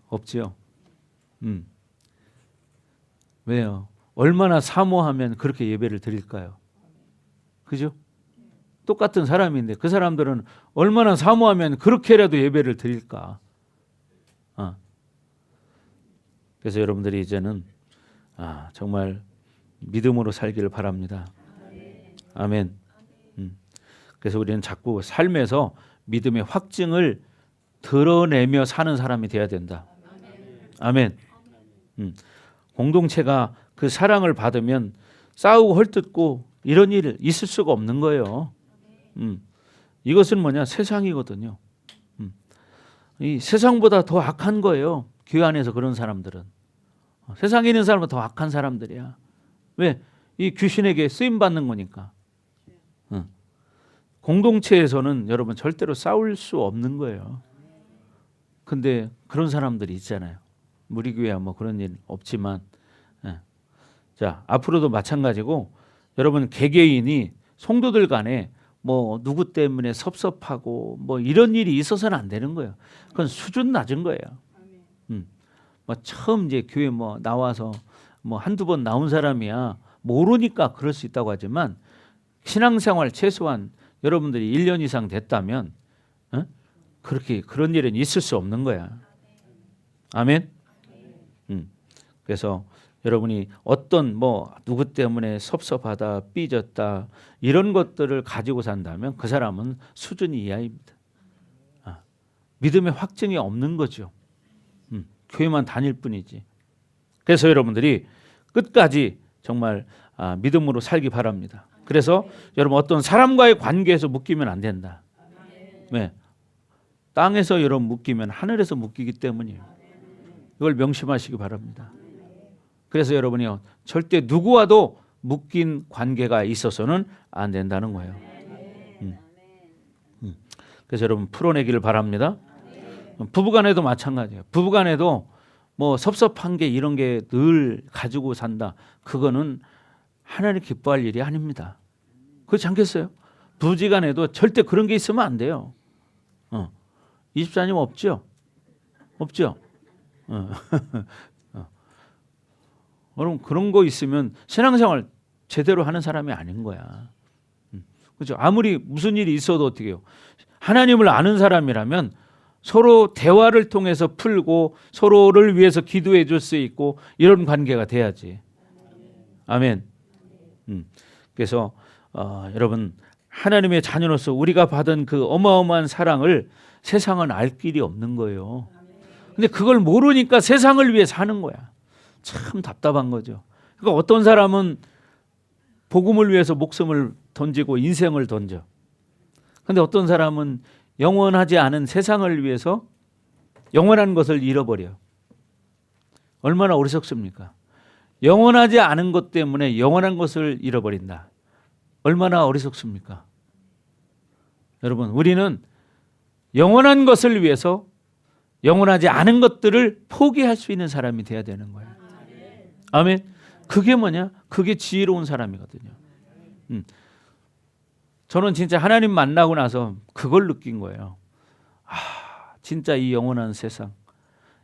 없죠. 왜요? 얼마나 사모하면 그렇게 예배를 드릴까요? 그죠? 똑같은 사람인데 그 사람들은 얼마나 사모하면 그렇게라도 예배를 드릴까? 그래서 여러분들이 이제는 정말 믿음으로 살기를 바랍니다. 아멘. 그래서 우리는 자꾸 삶에서 믿음의 확증을 드러내며 사는 사람이 돼야 된다. 아멘. 공동체가 그 사랑을 받으면 싸우고 헐뜯고 이런 일 있을 수가 없는 거예요. 이것은 뭐냐? 세상이거든요. 이 세상보다 더 악한 거예요. 교회 안에서 그런 사람들은. 세상에 있는 사람은 더 악한 사람들이야. 왜? 이 귀신에게 쓰임 받는 거니까. 공동체에서는 여러분 절대로 싸울 수 없는 거예요. 근데 그런 사람들이 있잖아요. 우리 교회야 뭐 그런 일 없지만, 자 앞으로도 마찬가지고 여러분 개개인이 성도들 간에 뭐 누구 때문에 섭섭하고 뭐 이런 일이 있어서는 안 되는 거예요. 그건 수준 낮은 거예요. 뭐 처음 이제 교회 뭐 나와서 뭐 한두 번 나온 사람이야 모르니까 그럴 수 있다고 하지만 신앙생활 최소한 여러분들이 1년 이상 됐다면 그렇게 그런 일은 있을 수 없는 거야. 아멘. 그래서 여러분이 어떤 뭐 누구 때문에 섭섭하다, 삐졌다 이런 것들을 가지고 산다면 그 사람은 수준이 이하입니다. 믿음의 확증이 없는 거죠. 교회만 다닐 뿐이지. 그래서 여러분들이 끝까지 정말 믿음으로 살기 바랍니다. 그래서 여러분 어떤 사람과의 관계에서 묶이면 안 된다. 네. 땅에서 여러분 묶이면 하늘에서 묶이기 때문이에요. 이걸 명심하시기 바랍니다. 그래서 여러분이요 절대 누구와도 묶인 관계가 있어서는 안 된다는 거예요. 그래서 여러분 풀어내기를 바랍니다. 부부간에도 마찬가지예요. 부부간에도 뭐 섭섭한 게 이런 게 늘 가지고 산다. 그거는 하나님 기뻐할 일이 아닙니다. 그렇지 않겠어요? 부부지간에도 절대 그런 게 있으면 안 돼요. 24님 없죠? 없죠? 여러분 그런 거 있으면 신앙생활 제대로 하는 사람이 아닌 거야. 그렇죠? 아무리 무슨 일이 있어도 어떻게 해요? 하나님을 아는 사람이라면 서로 대화를 통해서 풀고 서로를 위해서 기도해 줄 수 있고 이런 관계가 돼야지. 아멘. 그래서 여러분 하나님의 자녀로서 우리가 받은 그 어마어마한 사랑을 세상은 알 길이 없는 거예요. 근데 그걸 모르니까 세상을 위해 사는 거야. 참 답답한 거죠. 그러니까 어떤 사람은 복음을 위해서 목숨을 던지고 인생을 던져. 근데 어떤 사람은 영원하지 않은 세상을 위해서 영원한 것을 잃어버려. 얼마나 어리석습니까? 영원하지 않은 것 때문에 영원한 것을 잃어버린다. 얼마나 어리석습니까? 여러분 우리는 영원한 것을 위해서 영원하지 않은 것들을 포기할 수 있는 사람이 돼야 되는 거예요. 아멘. 그게 뭐냐? 그게 지혜로운 사람이거든요. 저는 진짜 하나님 만나고 나서 그걸 느낀 거예요. 진짜 이 영원한 세상,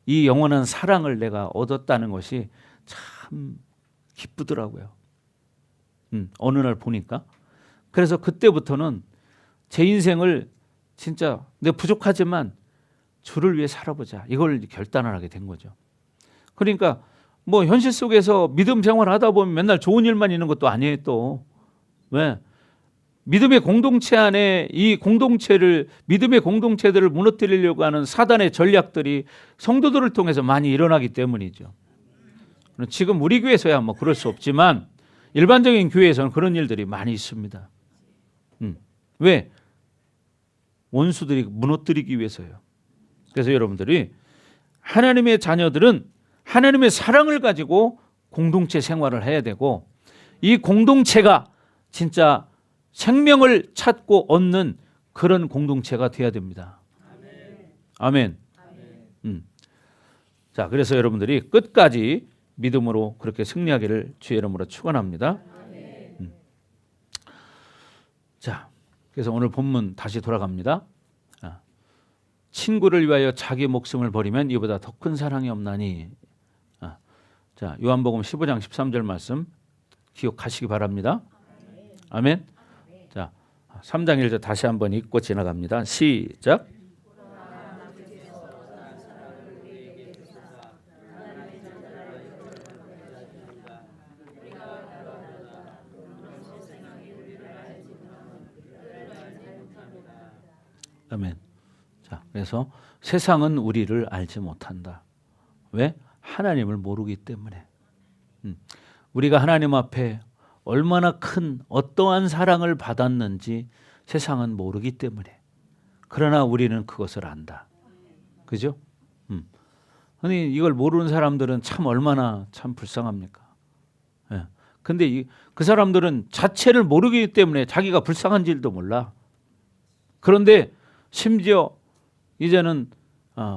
이 영원한 사랑을 내가 얻었다는 것이 참 기쁘더라고요. 어느 날 보니까. 그래서 그때부터는 제 인생을 진짜 내가 부족하지만 주를 위해 살아보자. 이걸 결단을 하게 된 거죠. 그러니까 뭐 현실 속에서 믿음 생활하다 보면 맨날 좋은 일만 있는 것도 아니에요 또. 왜? 믿음의 공동체 안에 이 공동체를 믿음의 공동체들을 무너뜨리려고 하는 사단의 전략들이 성도들을 통해서 많이 일어나기 때문이죠. 지금 우리 교회에서야 뭐 그럴 수 없지만 일반적인 교회에서는 그런 일들이 많이 있습니다. 왜? 원수들이 무너뜨리기 위해서요. 그래서 여러분들이 하나님의 자녀들은 하나님의 사랑을 가지고 공동체 생활을 해야 되고 이 공동체가 진짜 생명을 찾고 얻는 그런 공동체가 되어야 됩니다. 아멘. 자, 그래서 여러분들이 끝까지 믿음으로 그렇게 승리하기를 주의 이름으로 축원합니다. 자, 그래서 오늘 본문 다시 돌아갑니다. 친구를 위하여 자기 목숨을 버리면 이보다 더 큰 사랑이 없나니. 자, 요한복음 15장 13절 말씀 기억하시기 바랍니다. 아멘. 자, 3장 1절 다시 한번 읽고 지나갑니다. 시작. 아멘. 자, 그래서 세상은 우리를 알지 못한다. 왜? 하나님을 모르기 때문에. 우리가 하나님 앞에 얼마나 큰 어떠한 사랑을 받았는지 세상은 모르기 때문에. 그러나 우리는 그것을 안다. 그죠? 아니, 이걸 모르는 사람들은 참 얼마나 참 불쌍합니까? 예. 근데 그 사람들은 자체를 모르기 때문에 자기가 불쌍한 줄도 몰라. 그런데 심지어 이제는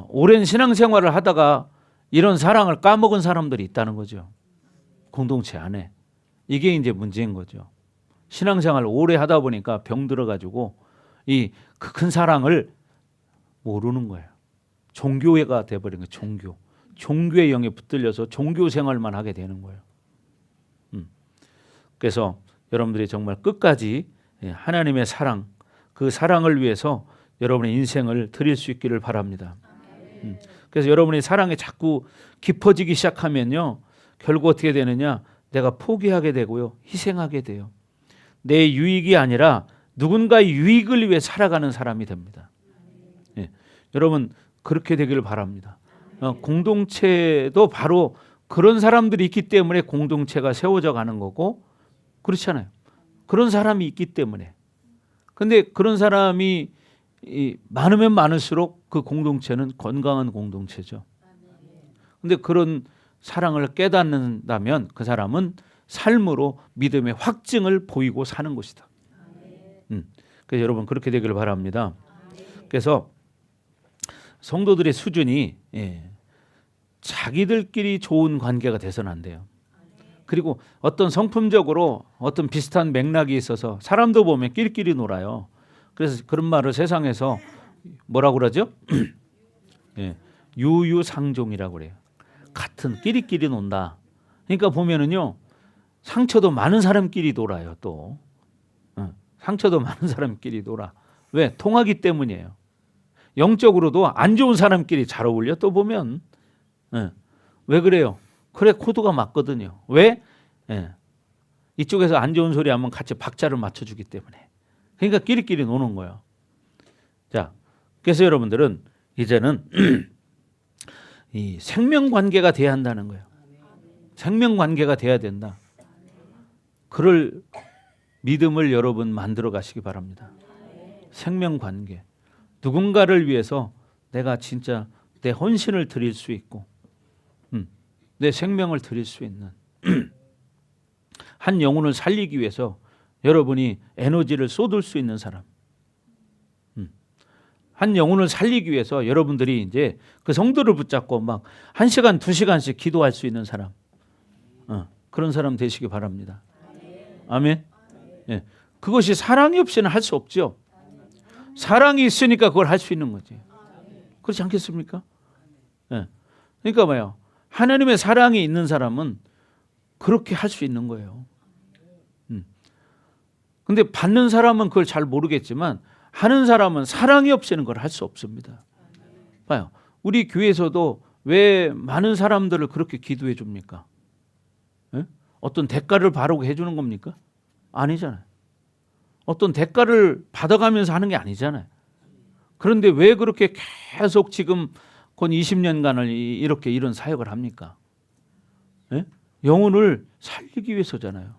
오랜 신앙생활을 하다가 이런 사랑을 까먹은 사람들이 있다는 거죠. 공동체 안에. 이게 이제 문제인 거죠. 신앙생활을 오래 하다 보니까 병 들어가지고 이 그 큰 사랑을 모르는 거예요. 종교회가 돼버린 거예요. 종교의 영에 붙들려서 종교 생활만 하게 되는 거예요. 그래서 여러분들이 정말 끝까지 하나님의 사랑, 그 사랑을 위해서 여러분의 인생을 드릴 수 있기를 바랍니다. 그래서 여러분이 사랑에 자꾸 깊어지기 시작하면요, 결국 어떻게 되느냐? 내가 포기하게 되고요, 희생하게 돼요. 내 유익이 아니라 누군가의 유익을 위해 살아가는 사람이 됩니다. 예. 여러분 그렇게 되기를 바랍니다. 공동체도 바로 그런 사람들이 있기 때문에 공동체가 세워져 가는 거고, 그렇잖아요. 그런 사람이 있기 때문에. 근데 그런 사람이 많으면 많을수록 그 공동체는 건강한 공동체죠. 근데 그런 사랑을 깨닫는다면 그 사람은 삶으로 믿음의 확증을 보이고 사는 것이다. 그래서 여러분 그렇게 되기를 바랍니다. 그래서 성도들의 수준이 자기들끼리 좋은 관계가 돼서는 안 돼요. 그리고 어떤 성품적으로 어떤 비슷한 맥락이 있어서 사람도 보면 끼리끼리 놀아요. 그래서 그런 말을 세상에서 뭐라고 그러죠? 유유상종이라고 그래요. 같은 끼리끼리 논다. 그러니까 보면은요, 상처도 많은 사람끼리 놀아요. 또 상처도 많은 사람끼리 놀아. 왜? 통하기 때문이에요. 영적으로도 안 좋은 사람끼리 잘 어울려. 또 보면 왜 그래요? 그래, 코드가 맞거든요. 왜? 이쪽에서 안 좋은 소리 하면 같이 박자를 맞춰주기 때문에. 그러니까 끼리끼리 노는 거예요. 자, 그래서 여러분들은 이제는 이 생명관계가 돼야 한다는 거예요. 생명관계가 돼야 된다. 그럴 믿음을 여러분 만들어 가시기 바랍니다. 생명관계. 누군가를 위해서 내가 진짜 내 헌신을 드릴 수 있고 내 생명을 드릴 수 있는 한 영혼을 살리기 위해서 여러분이 에너지를 쏟을 수 있는 사람, 한 영혼을 살리기 위해서 여러분들이 이제 그 성도를 붙잡고 막 1시간, 2시간씩 기도할 수 있는 사람, 그런 사람 되시기 바랍니다. 아멘. 예. 그것이 사랑이 없이는 할 수 없죠. 사랑이 있으니까 그걸 할 수 있는 거지. 그렇지 않겠습니까? 예. 그러니까 뭐예요? 하나님의 사랑이 있는 사람은 그렇게 할 수 있는 거예요. 근데 받는 사람은 그걸 잘 모르겠지만 하는 사람은 사랑이 없이는 그걸 할 수 없습니다. 봐요. 우리 교회에서도 왜 많은 사람들을 그렇게 기도해 줍니까? 예? 어떤 대가를 바라고 해주는 겁니까? 아니잖아요. 어떤 대가를 받아가면서 하는 게 아니잖아요. 그런데 왜 그렇게 계속 지금 곧 20년간을 이렇게 이런 사역을 합니까? 예? 영혼을 살리기 위해서잖아요.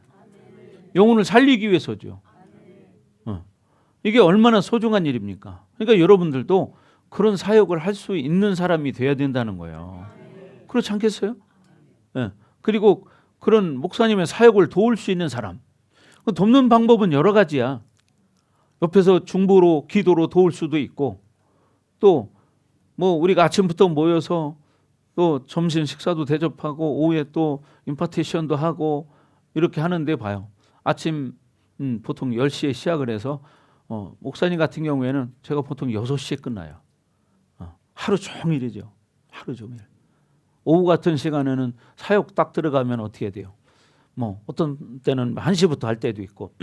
영혼을 살리기 위해서죠. 이게 얼마나 소중한 일입니까? 그러니까 여러분들도 그런 사역을 할 수 있는 사람이 돼야 된다는 거예요. 그렇지 않겠어요? 예. 그리고 그런 목사님의 사역을 도울 수 있는 사람. 돕는 방법은 여러 가지야. 옆에서 중보로 기도로 도울 수도 있고, 또 뭐 우리가 아침부터 모여서 또 점심 식사도 대접하고 오후에 또 임파테이션도 하고 이렇게 하는데 봐요. 아침 보통 10시에 시작을 해서 목사님 같은 경우에는 제가 보통 6시에 끝나요. 하루 종일이죠. 하루 종일. 오후 같은 시간에는 사역 딱 들어가면 어떻게 돼요? 뭐 어떤 때는 1시부터 할 때도 있고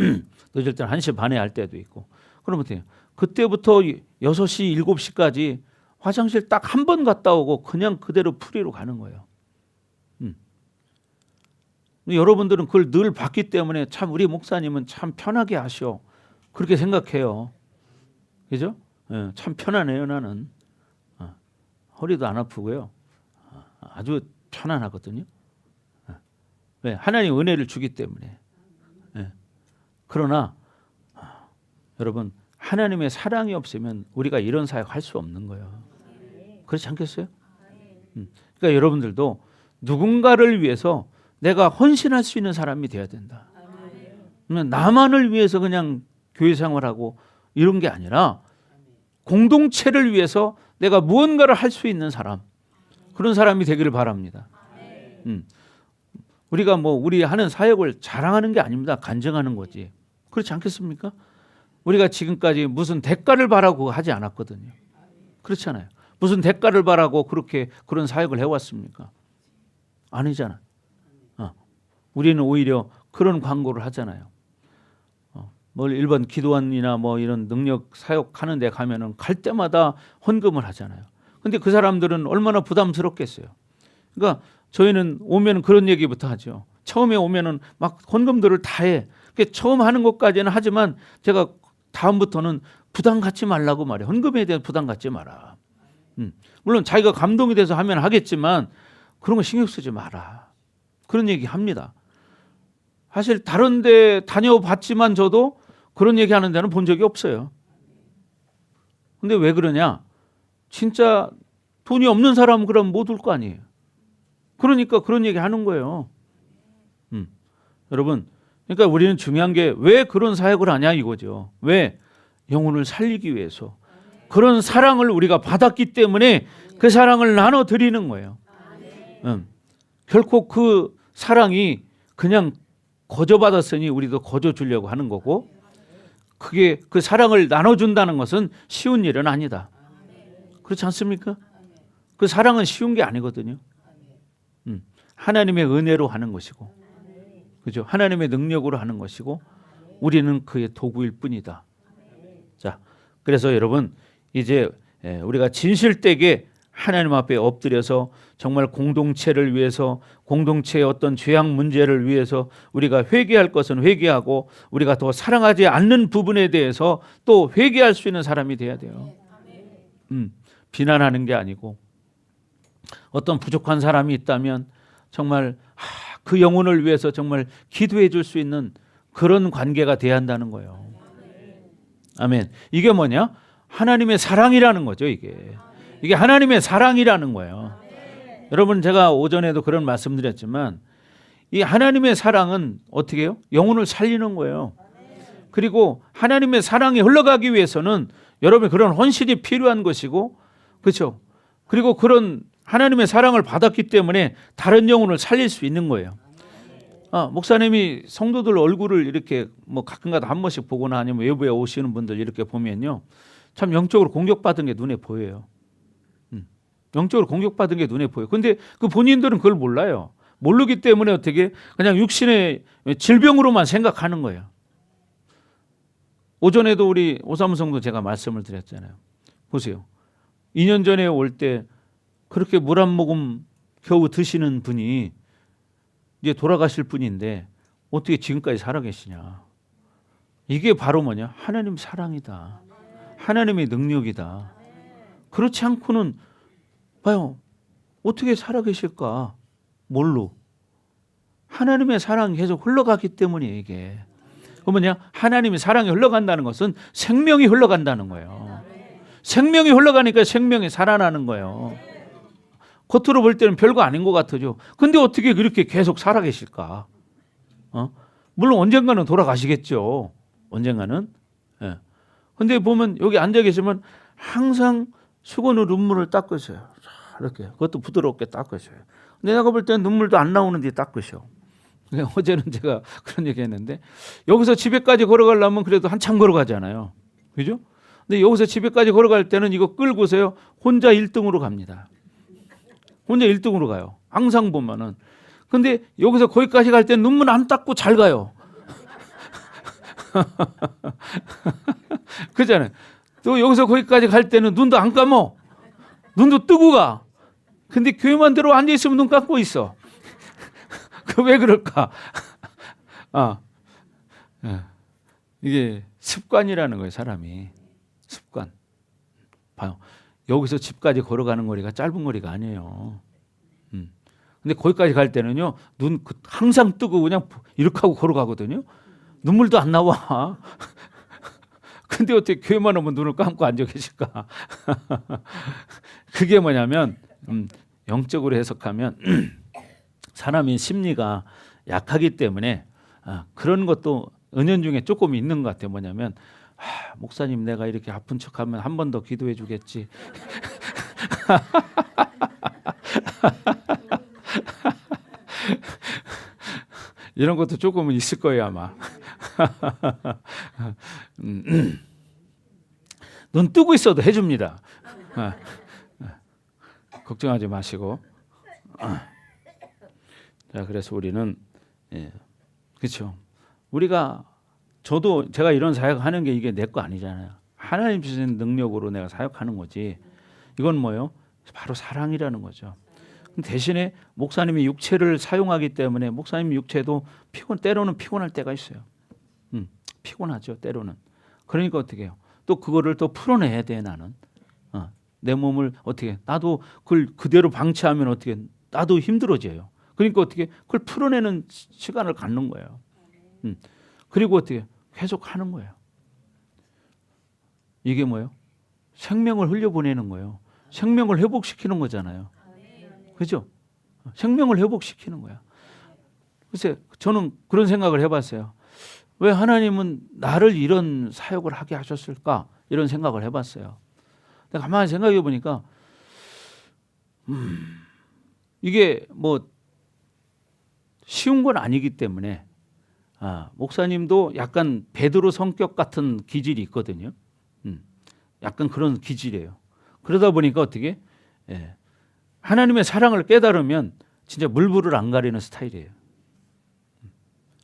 늦을 때는 1시 반에 할 때도 있고 그러면 돼요. 그때부터 6시, 7시까지 화장실 딱 한 번 갔다 오고 그냥 그대로 프리로 가는 거예요. 여러분들은 그걸 늘 봤기 때문에 참 우리 목사님은 참 편하게 하셔. 그렇게 생각해요. 그죠? 예, 참 편하네요, 나는. 허리도 안 아프고요. 아주 편안하거든요. 왜? 하나님 은혜를 주기 때문에. 예. 그러나 여러분 하나님의 사랑이 없으면 우리가 이런 사역 할 수 없는 거예요. 그렇지 않겠어요? 그러니까 여러분들도 누군가를 위해서 내가 헌신할 수 있는 사람이 돼야 된다. 나만을 위해서 그냥 교회 생활하고 이런 게 아니라 공동체를 위해서 내가 무언가를 할 수 있는 사람, 그런 사람이 되기를 바랍니다. 우리가 뭐 우리 하는 사역을 자랑하는 게 아닙니다. 간증하는 거지. 그렇지 않겠습니까? 우리가 지금까지 무슨 대가를 바라고 하지 않았거든요. 그렇잖아요. 무슨 대가를 바라고 그렇게 그런 사역을 해왔습니까? 아니잖아. 우리는 오히려 그런 광고를 하잖아요. 뭐 일반 기도원이나 뭐 이런 능력 사역하는 데 가면은 갈 때마다 헌금을 하잖아요. 근데 그 사람들은 얼마나 부담스럽겠어요. 그러니까 저희는 오면 그런 얘기부터 하죠. 처음에 오면은 막 헌금들을 다 해. 그러니까 처음 하는 것까지는 하지만 제가 다음부터는 부담 갖지 말라고 말해요. 헌금에 대한 부담 갖지 마라. 물론 자기가 감동이 돼서 하면 하겠지만 그런 거 신경 쓰지 마라. 그런 얘기 합니다. 사실 다른 데 다녀봤지만 저도 그런 얘기 하는 데는 본 적이 없어요. 근데 왜 그러냐? 진짜 돈이 없는 사람은 그럼 못 올 거 아니에요. 그러니까 그런 얘기 하는 거예요. 여러분, 그러니까 우리는 중요한 게 왜 그런 사역을 하냐 이거죠. 왜? 영혼을 살리기 위해서. 그런 사랑을 우리가 받았기 때문에 그 사랑을 나눠드리는 거예요. 결코 그 사랑이 그냥 거저 받았으니 우리도 거저 주려고 하는 거고, 그게 그 사랑을 나눠준다는 것은 쉬운 일은 아니다. 그렇지 않습니까? 그 사랑은 쉬운 게 아니거든요. 하나님의 은혜로 하는 것이고, 그죠? 하나님의 능력으로 하는 것이고, 우리는 그의 도구일 뿐이다. 자, 그래서 여러분 이제 우리가 진실되게 하나님 앞에 엎드려서 정말 공동체를 위해서, 공동체의 어떤 죄악 문제를 위해서 우리가 회개할 것은 회개하고, 우리가 더 사랑하지 않는 부분에 대해서 또 회개할 수 있는 사람이 돼야 돼요. 비난하는 게 아니고, 어떤 부족한 사람이 있다면 정말 그 영혼을 위해서 정말 기도해 줄 수 있는 그런 관계가 돼야 한다는 거예요. 아멘. 이게 뭐냐? 하나님의 사랑이라는 거죠. 이게 하나님의 사랑이라는 거예요. 여러분, 제가 오전에도 그런 말씀드렸지만 이 하나님의 사랑은 어떻게 해요? 영혼을 살리는 거예요. 그리고 하나님의 사랑이 흘러가기 위해서는 여러분의 그런 헌신이 필요한 것이고, 그렇죠? 그리고 그런 하나님의 사랑을 받았기 때문에 다른 영혼을 살릴 수 있는 거예요. 목사님이 성도들 얼굴을 이렇게 뭐 가끔가다 한 번씩 보거나 아니면 외부에 오시는 분들 이렇게 보면요, 참 영적으로 공격받은 게 눈에 보여요. 영적으로 공격받은 게 눈에 보여요. 근데 그 본인들은 그걸 몰라요. 모르기 때문에 어떻게 그냥 육신의 질병으로만 생각하는 거예요. 오전에도 우리 오사무성도 제가 말씀을 드렸잖아요. 보세요. 2년 전에 올 때 그렇게 물 한 모금 겨우 드시는 분이 이제 돌아가실 분인데 어떻게 지금까지 살아계시냐. 이게 바로 뭐냐? 하나님 사랑이다. 하나님의 능력이다. 그렇지 않고는 봐요. 어떻게 살아계실까? 뭘로? 하나님의 사랑이 계속 흘러가기 때문이에요. 이게. 그 뭐냐? 하나님의 사랑이 흘러간다는 것은 생명이 흘러간다는 거예요. 생명이 흘러가니까 생명이 살아나는 거예요. 겉으로 볼 때는 별거 아닌 것 같아요. 근데 어떻게 그렇게 계속 살아계실까? 물론 언젠가는 돌아가시겠죠. 언젠가는. 예. 근데 보면 여기 앉아 계시면 항상 수건으로 눈물을 닦으세요. 이렇게 그것도 부드럽게 닦으셔요. 근데 내가 볼 때는 눈물도 안 나오는데 닦으셔. 어제는 제가 그런 얘기했는데 여기서 집에까지 걸어가려면 그래도 한참 걸어가잖아요. 그죠? 근데 여기서 집에까지 걸어갈 때는 이거 끌고서요 혼자 1등으로 갑니다. 혼자 1등으로 가요. 항상 보면은. 근데 여기서 거기까지 갈 때는 눈물 안 닦고 잘 가요. 그잖아요. 또 여기서 거기까지 갈 때는 눈도 안 감어. 눈도 뜨고 가. 근데 교회만 들어 앉아 있으면 눈 감고 있어. 그 왜 그럴까? 이게 습관이라는 거예요, 사람이. 습관. 봐요. 여기서 집까지 걸어가는 거리가 짧은 거리가 아니에요. 근데 거기까지 갈 때는요, 눈 항상 뜨고 그냥 이렇게 하고 걸어가거든요. 눈물도 안 나와. 근데 어떻게 교회만 오면 눈을 감고 앉아 계실까? 그게 뭐냐면, 영적으로 해석하면, 사람의 심리가 약하기 때문에 그런 것도 은연중에 조금 있는 것 같아요. 뭐냐면 목사님 내가 이렇게 아픈 척하면 한 번 더 기도해 주겠지. 이런 것도 조금은 있을 거예요 아마. 눈 뜨고 있어도 해줍니다. 걱정하지 마시고. 자, 그래서 우리는 그렇죠. 우리가 제가 이런 사역하는 게 이게 내 거 아니잖아요. 하나님 주신 능력으로 내가 사역하는 거지. 이건 뭐예요? 바로 사랑이라는 거죠. 대신에 목사님이 육체를 사용하기 때문에 목사님 육체도 때로는 피곤할 때가 있어요. 피곤하죠, 때로는. 그러니까 어떻게 해요? 또 그거를 또 풀어내야 돼 나는. 내 몸을 어떻게 나도 그걸 그대로 방치하면 어떻게 나도 힘들어져요. 그러니까 어떻게 그걸 풀어내는 시간을 갖는 거예요. 그리고 어떻게 계속 하는 거예요. 이게 뭐예요? 생명을 흘려보내는 거예요. 생명을 회복시키는 거잖아요. 그죠? 생명을 회복시키는 거야. 글쎄 저는 그런 생각을 해봤어요. 왜 하나님은 나를 이런 사역을 하게 하셨을까? 이런 생각을 해봤어요. 근데 가만히 생각해 보니까 이게 뭐 쉬운 건 아니기 때문에 목사님도 약간 베드로 성격 같은 기질이 있거든요. 약간 그런 기질이에요. 그러다 보니까 어떻게 하나님의 사랑을 깨달으면 진짜 물불을 안 가리는 스타일이에요.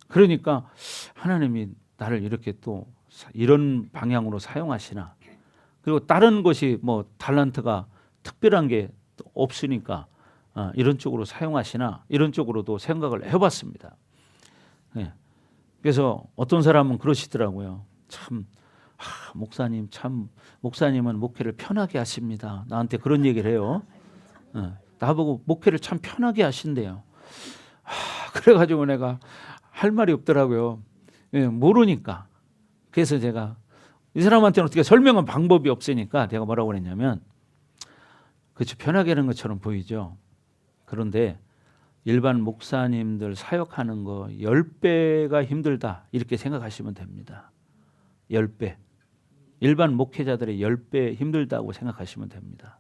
그러니까 하나님이 나를 이렇게 또 이런 방향으로 사용하시나. 그리고 다른 것이 뭐 달란트가 특별한 게 없으니까 이런 쪽으로 사용하시나 이런 쪽으로도 생각을 해봤습니다. 그래서 어떤 사람은 그러시더라고요. 참 목사님 목사님은 목회를 편하게 하십니다. 나한테 그런 얘기를 해요. 나보고 목회를 참 편하게 하신대요. 그래가지고 내가 할 말이 없더라고요. 모르니까. 그래서 제가 이 사람한테는 어떻게 설명한 방법이 없으니까 내가 뭐라고 그랬냐면 그렇죠. 편하게 하는 것처럼 보이죠. 그런데 일반 목사님들 사역하는 거 10배가 힘들다 이렇게 생각하시면 됩니다. 10배. 일반 목회자들의 10배 힘들다고 생각하시면 됩니다.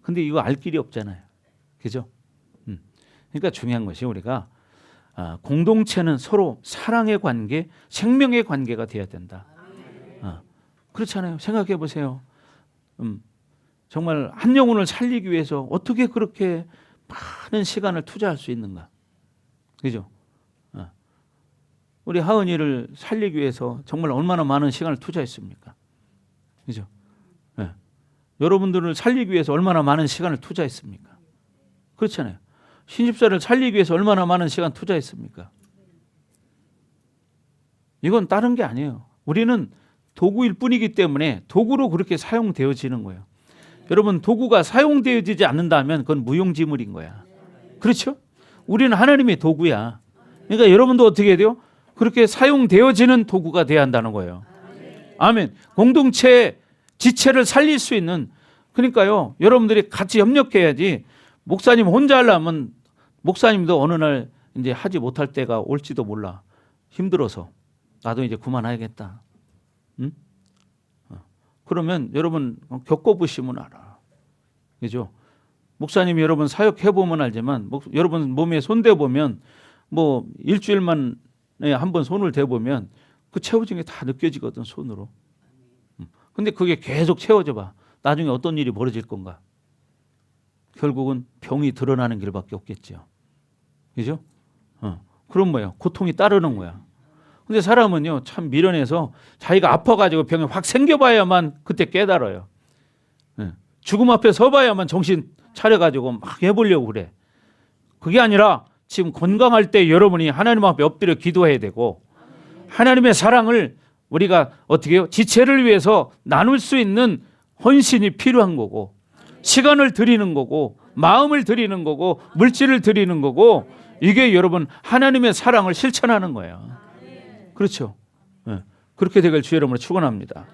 근데 이거 알 길이 없잖아요. 그죠? 그러니까 중요한 것이 우리가 공동체는 서로 사랑의 관계, 생명의 관계가 되어야 된다. 그렇잖아요. 생각해 보세요. 정말 한 영혼을 살리기 위해서 어떻게 그렇게 많은 시간을 투자할 수 있는가? 그죠? 우리 하은이를 살리기 위해서 정말 얼마나 많은 시간을 투자했습니까? 그죠? 여러분들을 살리기 위해서 얼마나 많은 시간을 투자했습니까? 그렇잖아요. 신집사를 살리기 위해서 얼마나 많은 시간 투자했습니까? 이건 다른 게 아니에요. 우리는 도구일 뿐이기 때문에 도구로 그렇게 사용되어지는 거예요. 여러분 도구가 사용되어지지 않는다면 그건 무용지물인 거야. 그렇죠? 우리는 하나님의 도구야. 그러니까 여러분도 어떻게 해야 돼요? 그렇게 사용되어지는 도구가 돼야 한다는 거예요. 아멘. 공동체의 지체를 살릴 수 있는, 그러니까요 여러분들이 같이 협력해야지. 목사님 혼자 하려면 목사님도 어느 날 이제 하지 못할 때가 올지도 몰라. 힘들어서 나도 이제 그만해야겠다. 그러면 여러분 겪어보시면 알아. 그죠? 목사님이 여러분 사역해 보면 알지만 여러분 몸에 손대 보면 뭐 일주일 만에 한 번 손을 대 보면 그 채워진 게 다 느껴지거든, 손으로. 근데 그게 계속 채워져 봐. 나중에 어떤 일이 벌어질 건가? 결국은 병이 드러나는 길밖에 없겠죠. 그죠? 그럼 뭐예요? 고통이 따르는 거야. 근데 사람은요, 참 미련해서 자기가 아파가지고 병이 확 생겨봐야만 그때 깨달아요. 죽음 앞에 서봐야만 정신 차려가지고 막 해보려고 그래. 그게 아니라 지금 건강할 때 여러분이 하나님 앞에 엎드려 기도해야 되고, 하나님의 사랑을 우리가 어떻게 해요? 지체를 위해서 나눌 수 있는 헌신이 필요한 거고, 시간을 드리는 거고, 마음을 드리는 거고, 물질을 드리는 거고, 이게 여러분 하나님의 사랑을 실천하는 거예요. 그렇죠? 그렇게 되길 주의 이름으로 축원합니다.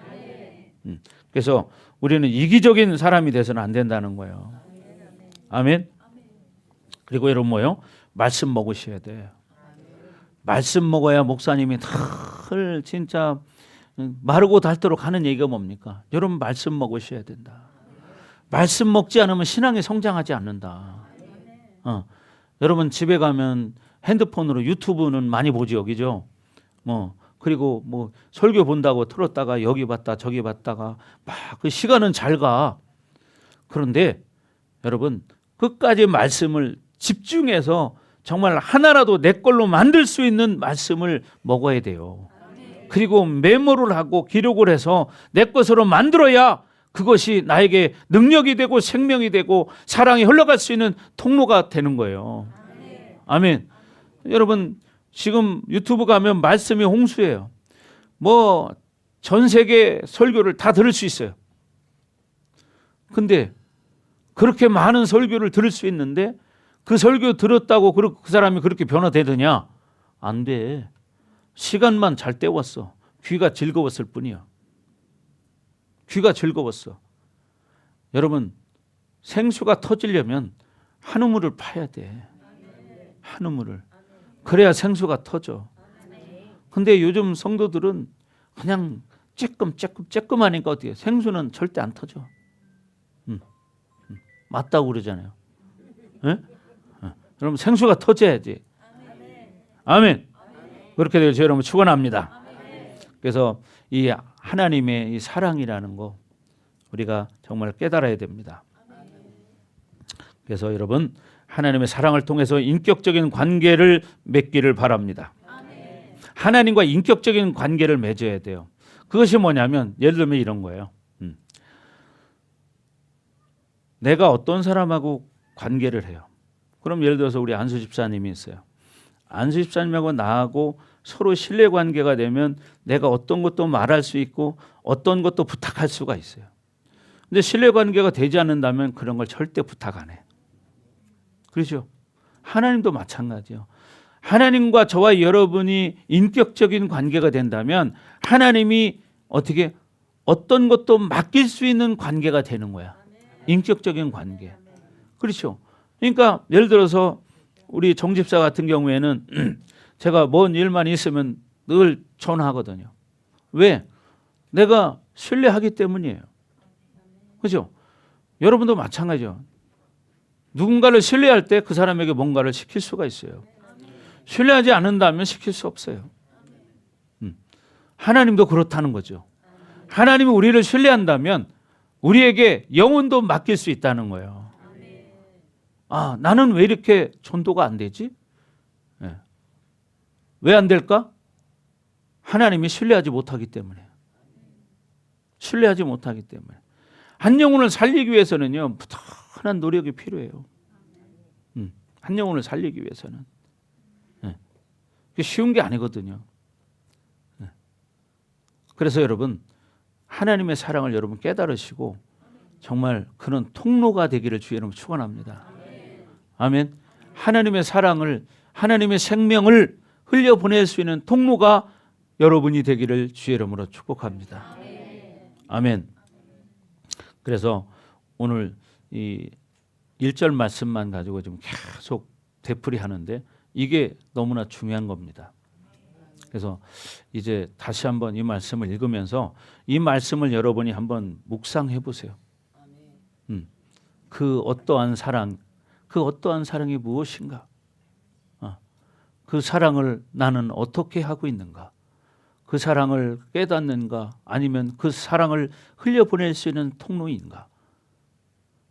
그래서 우리는 이기적인 사람이 돼서는 안 된다는 거예요. 아멘. 그리고 여러분 뭐요? 말씀 먹으셔야 돼요. 말씀 먹어야 목사님이 늘 진짜 마르고 닳도록 하는 얘기가 뭡니까? 여러분 말씀 먹으셔야 된다. 말씀 먹지 않으면 신앙이 성장하지 않는다. 여러분 집에 가면 핸드폰으로 유튜브는 많이 보죠, 그죠? 그리고 뭐 설교 본다고 틀었다가 여기 봤다 저기 봤다가 막 그 시간은 잘 가. 그런데 여러분 끝까지 말씀을 집중해서 정말 하나라도 내 걸로 만들 수 있는 말씀을 먹어야 돼요. 그리고 메모를 하고 기록을 해서 내 것으로 만들어야 그것이 나에게 능력이 되고 생명이 되고 사랑이 흘러갈 수 있는 통로가 되는 거예요. 아멘. 여러분 지금 유튜브 가면 말씀이 홍수예요. 뭐 전 세계 설교를 다 들을 수 있어요. 근데 그렇게 많은 설교를 들을 수 있는데 그 설교 들었다고 그 사람이 그렇게 변화되느냐? 안 돼. 시간만 잘 때웠어. 귀가 즐거웠을 뿐이야. 귀가 즐거웠어. 여러분 생수가 터지려면 한 우물을 파야 돼. 한 우물을. 그래야 생수가 터져. 근데 요즘 성도들은 그냥 쬐끔하니까 어떻게 생수는 절대 안 터져. 맞다고 그러잖아요. 여러분 생수가 터져야지. 아멘. 그렇게 되길 저 여러분 축원합니다. 그래서 이 하나님의 이 사랑이라는 거 우리가 정말 깨달아야 됩니다. 그래서 여러분 하나님의 사랑을 통해서 인격적인 관계를 맺기를 바랍니다. 하나님과 인격적인 관계를 맺어야 돼요. 그것이 뭐냐면 예를 들면 이런 거예요. 내가 어떤 사람하고 관계를 해요. 그럼 예를 들어서 우리 안수 집사님이 있어요. 안수 집사님하고 나하고 서로 신뢰 관계가 되면 내가 어떤 것도 말할 수 있고 어떤 것도 부탁할 수가 있어요. 근데 신뢰 관계가 되지 않는다면 그런 걸 절대 부탁 안 해. 그렇죠? 하나님도 마찬가지요. 하나님과 저와 여러분이 인격적인 관계가 된다면 하나님이 어떻게 어떤 것도 맡길 수 있는 관계가 되는 거야. 인격적인 관계. 그렇죠? 그러니까 예를 들어서 우리 정집사 같은 경우에는 제가 뭔 일만 있으면 늘 전화하거든요. 왜? 내가 신뢰하기 때문이에요. 그렇죠? 여러분도 마찬가지죠. 누군가를 신뢰할 때 그 사람에게 뭔가를 시킬 수가 있어요. 신뢰하지 않는다면 시킬 수 없어요. 하나님도 그렇다는 거죠. 하나님이 우리를 신뢰한다면 우리에게 영혼도 맡길 수 있다는 거예요. 아, 나는 왜 이렇게 전도가 안 되지? 네. 왜 안 될까? 하나님이 신뢰하지 못하기 때문에. 신뢰하지 못하기 때문에. 한 영혼을 살리기 위해서는요, 부단한 노력이 필요해요. 한 영혼을 살리기 위해서는. 네. 그게 쉬운 게 아니거든요. 네. 그래서 여러분, 하나님의 사랑을 여러분 깨달으시고 정말 그런 통로가 되기를 주의 이름으로 축원합니다. 아멘. 하나님의 사랑을, 하나님의 생명을 흘려보낼 수 있는 통로가 여러분이 되기를 주의 이름으로 축복합니다. 아멘. 그래서 오늘 이 1절 말씀만 가지고 지금 계속 되풀이하는데 이게 너무나 중요한 겁니다. 그래서 이제 다시 한번 이 말씀을 읽으면서 이 말씀을 여러분이 한번 묵상해 보세요. 그 어떠한 사랑, 그 어떠한 사랑이 무엇인가? 그 사랑을 나는 어떻게 하고 있는가? 그 사랑을 깨닫는가? 아니면 그 사랑을 흘려보낼 수 있는 통로인가?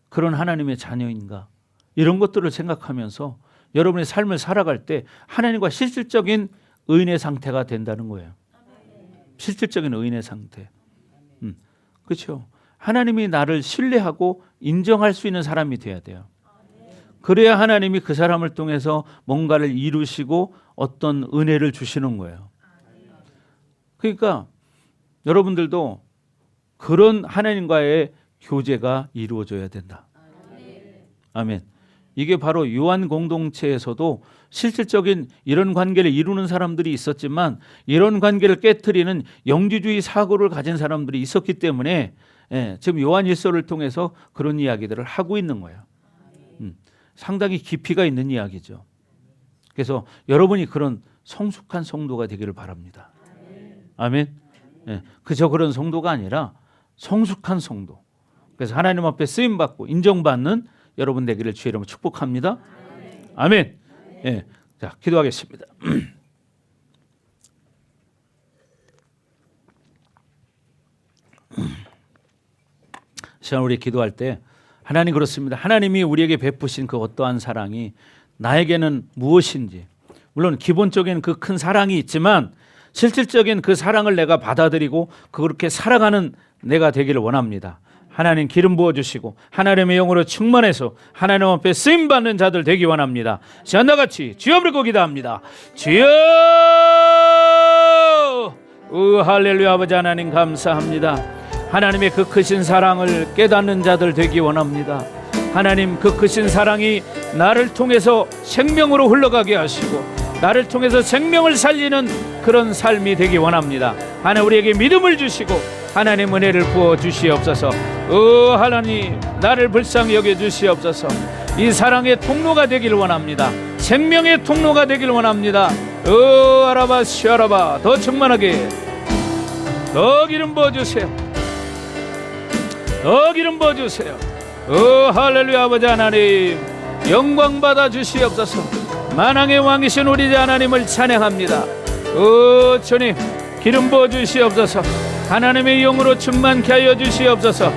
그런 하나님의 자녀인가? 이런 것들을 생각하면서 여러분의 삶을 살아갈 때 하나님과 실질적인 의인의 상태가 된다는 거예요. 실질적인 의인의 상태. 그렇죠? 하나님이 나를 신뢰하고 인정할 수 있는 사람이 돼야 돼요. 그래야 하나님이 그 사람을 통해서 뭔가를 이루시고 어떤 은혜를 주시는 거예요. 그러니까 여러분들도 그런 하나님과의 교제가 이루어져야 된다. 아멘. 이게 바로 요한 공동체에서도 실질적인 이런 관계를 이루는 사람들이 있었지만 이런 관계를 깨트리는 영지주의 사고를 가진 사람들이 있었기 때문에 지금 요한 일서를 통해서 그런 이야기들을 하고 있는 거예요. 상당히 깊이가 있는 이야기죠. 그래서 여러분이 그런 성숙한 성도가 되기를 바랍니다. 아멘. 그저 그런 성도가 아니라 성숙한 성도. 그래서 하나님 앞에 쓰임 받고 인정받는 여러분 되기를 주의 이름으로 축복합니다. 아멘. 자, 기도하겠습니다. 시간 우리 기도할 때 하나님 그렇습니다. 하나님이 우리에게 베푸신 그 어떠한 사랑이 나에게는 무엇인지, 물론 기본적인 그 큰 사랑이 있지만 실질적인 그 사랑을 내가 받아들이고 그렇게 살아가는 내가 되기를 원합니다. 하나님 기름 부어주시고 하나님의 영으로 충만해서 하나님 앞에 쓰임받는 자들 되기 원합니다. 시간과 같이 주여 부르고 기도합니다. 주여, 할렐루야. 아버지 하나님 감사합니다. 하나님의 그 크신 사랑을 깨닫는 자들 되기 원합니다. 하나님 그 크신 사랑이 나를 통해서 생명으로 흘러가게 하시고 나를 통해서 생명을 살리는 그런 삶이 되기 원합니다. 하나님 우리에게 믿음을 주시고 하나님 은혜를 부어 주시옵소서. 하나님 나를 불쌍히 여겨 주시옵소서. 이 사랑의 통로가 되기를 원합니다. 생명의 통로가 되기를 원합니다. 아라바 시아라바 더 충만하게 더 기름 부어주세요. 더 기름 부어주세요. 할렐루야. 아버지 하나님 영광 받아 주시옵소서. 만왕의 왕이신 우리 하나님을 찬양합니다. 주님 기름 부어 주시옵소서. 하나님의 영으로 충만케 하여 주시옵소서.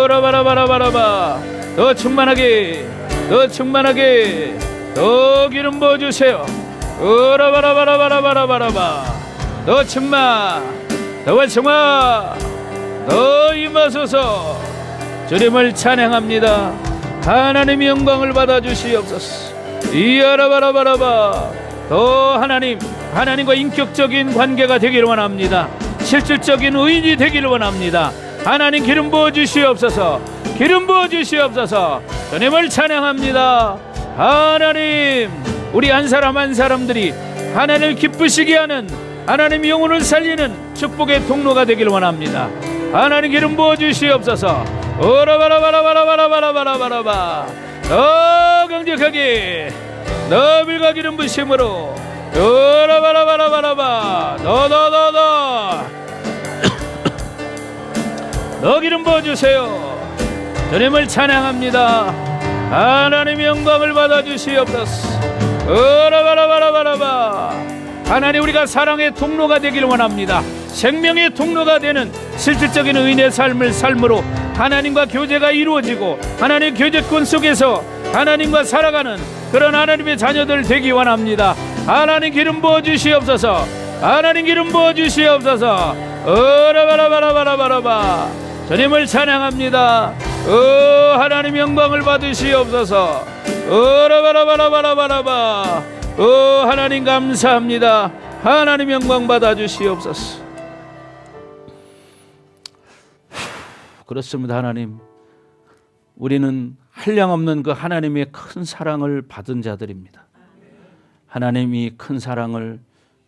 라바라바라바라바 더 충만하게 더 충만하게 더 기름 부어 주세요. 라바라바라바라바라바 더 충만 더 활성화 더 임하소서. 주님을 찬양합니다. 하나님의 영광을 받아 주시옵소서. 이아라바라바라바 더 하나님과 인격적인 관계가 되기를 원합니다. 실질적인 의인이 되기를 원합니다. 하나님 기름 부어 주시옵소서. 기름 부어 주시옵소서. 주님을 찬양합니다. 하나님 우리 한 사람 한 사람들이 하나님을 기쁘시게 하는 하나님 영혼을 살리는 축복의 통로가 되기를 원합니다. 하나님 기름 부어 주시옵소서. 오라바라바라바라바라바라바라바 더 강력하게 더 불과 기름 부심으로 오라바라바라바라바 더 기름 부어주세요. 주님을 찬양합니다. 하나님의 영광을 받아주시옵소서. 오라바라바라바라바 하나님 우리가 사랑의 통로가 되기를 원합니다. 생명의 통로가 되는 실질적인 의인의 삶으로 하나님과 교제가 이루어지고 하나님의 교제권 속에서 하나님과 살아가는 그런 하나님의 자녀들 되기 원합니다. 하나님 기름 부어 주시옵소서. 하나님 기름 부어 주시옵소서. 라바라바라바라바라바 주님을 찬양합니다. 하나님 영광을 받으시옵소서. 라바라바라바라바라바 하나님 감사합니다. 하나님 영광 받아 주시옵소서. 그렇습니다. 하나님 우리는 한량없는 그 하나님의 큰 사랑을 받은 자들입니다. 하나님이 큰 사랑을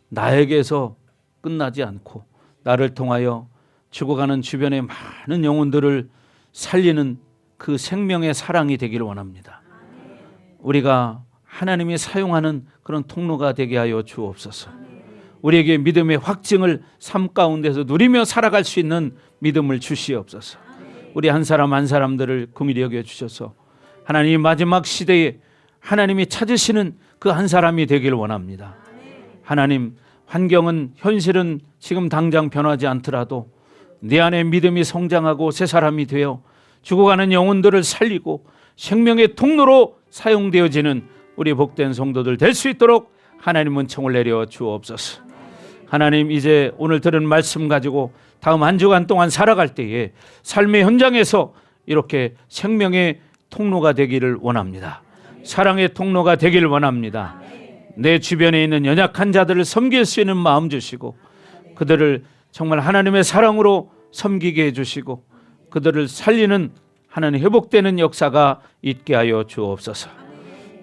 나에게서 끝나지 않고 나를 통하여 죽어가는 주변의 많은 영혼들을 살리는 그 생명의 사랑이 되기를 원합니다. 우리가 하나님이 사용하는 그런 통로가 되게 하여 주옵소서. 우리에게 믿음의 확증을 삶 가운데서 누리며 살아갈 수 있는 믿음을 주시옵소서. 우리 한 사람 한 사람들을 긍휼히 여겨 주셔서 하나님 마지막 시대에 하나님이 찾으시는 그 한 사람이 되길 원합니다. 하나님, 환경은 현실은 지금 당장 변하지 않더라도 내 안에 믿음이 성장하고 새 사람이 되어 죽어가는 영혼들을 살리고 생명의 통로로 사용되어지는 우리 복된 성도들 될 수 있도록 하나님 은총을 내려 주옵소서. 하나님, 이제 오늘 들은 말씀 가지고 다음 한 주간 동안 살아갈 때에 삶의 현장에서 이렇게 생명의 통로가 되기를 원합니다. 사랑의 통로가 되기를 원합니다. 내 주변에 있는 연약한 자들을 섬길 수 있는 마음 주시고 그들을 정말 하나님의 사랑으로 섬기게 해주시고 그들을 살리는 하나님 회복되는 역사가 있게 하여 주옵소서.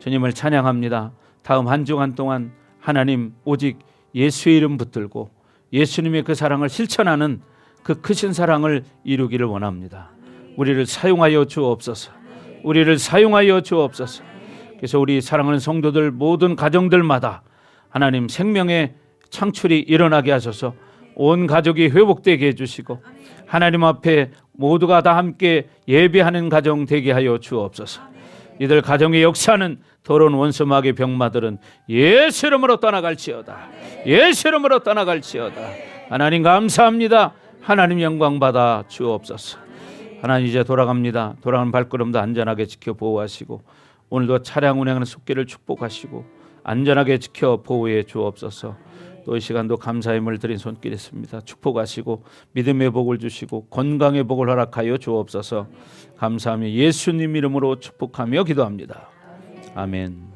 주님을 찬양합니다. 다음 한 주간 동안 하나님 오직 예수의 이름 붙들고 예수님의 그 사랑을 실천하는 그 크신 사랑을 이루기를 원합니다. 우리를 사용하여 주옵소서. 우리를 사용하여 주옵소서. 그래서 우리 사랑하는 성도들 모든 가정들마다 하나님 생명의 창출이 일어나게 하셔서 온 가족이 회복되게 해주시고 하나님 앞에 모두가 다 함께 예배하는 가정 되게 하여 주옵소서. 이들 가정의 역사는 더러운 원수 마귀의 병마들은 예수 이름으로 떠나갈지어다. 예수 이름으로 떠나갈지어다. 하나님 감사합니다. 하나님 영광 받아 주옵소서. 하나님 이제 돌아갑니다. 돌아가는 발걸음도 안전하게 지켜 보호하시고 오늘도 차량 운행하는 속길을 축복하시고 안전하게 지켜 보호해 주옵소서. 또 이 시간도 감사의 힘을 드린 손길 있습니다. 축복하시고 믿음의 복을 주시고 건강의 복을 허락하여 주옵소서. 감사하며 예수님 이름으로 축복하며 기도합니다. 아멘.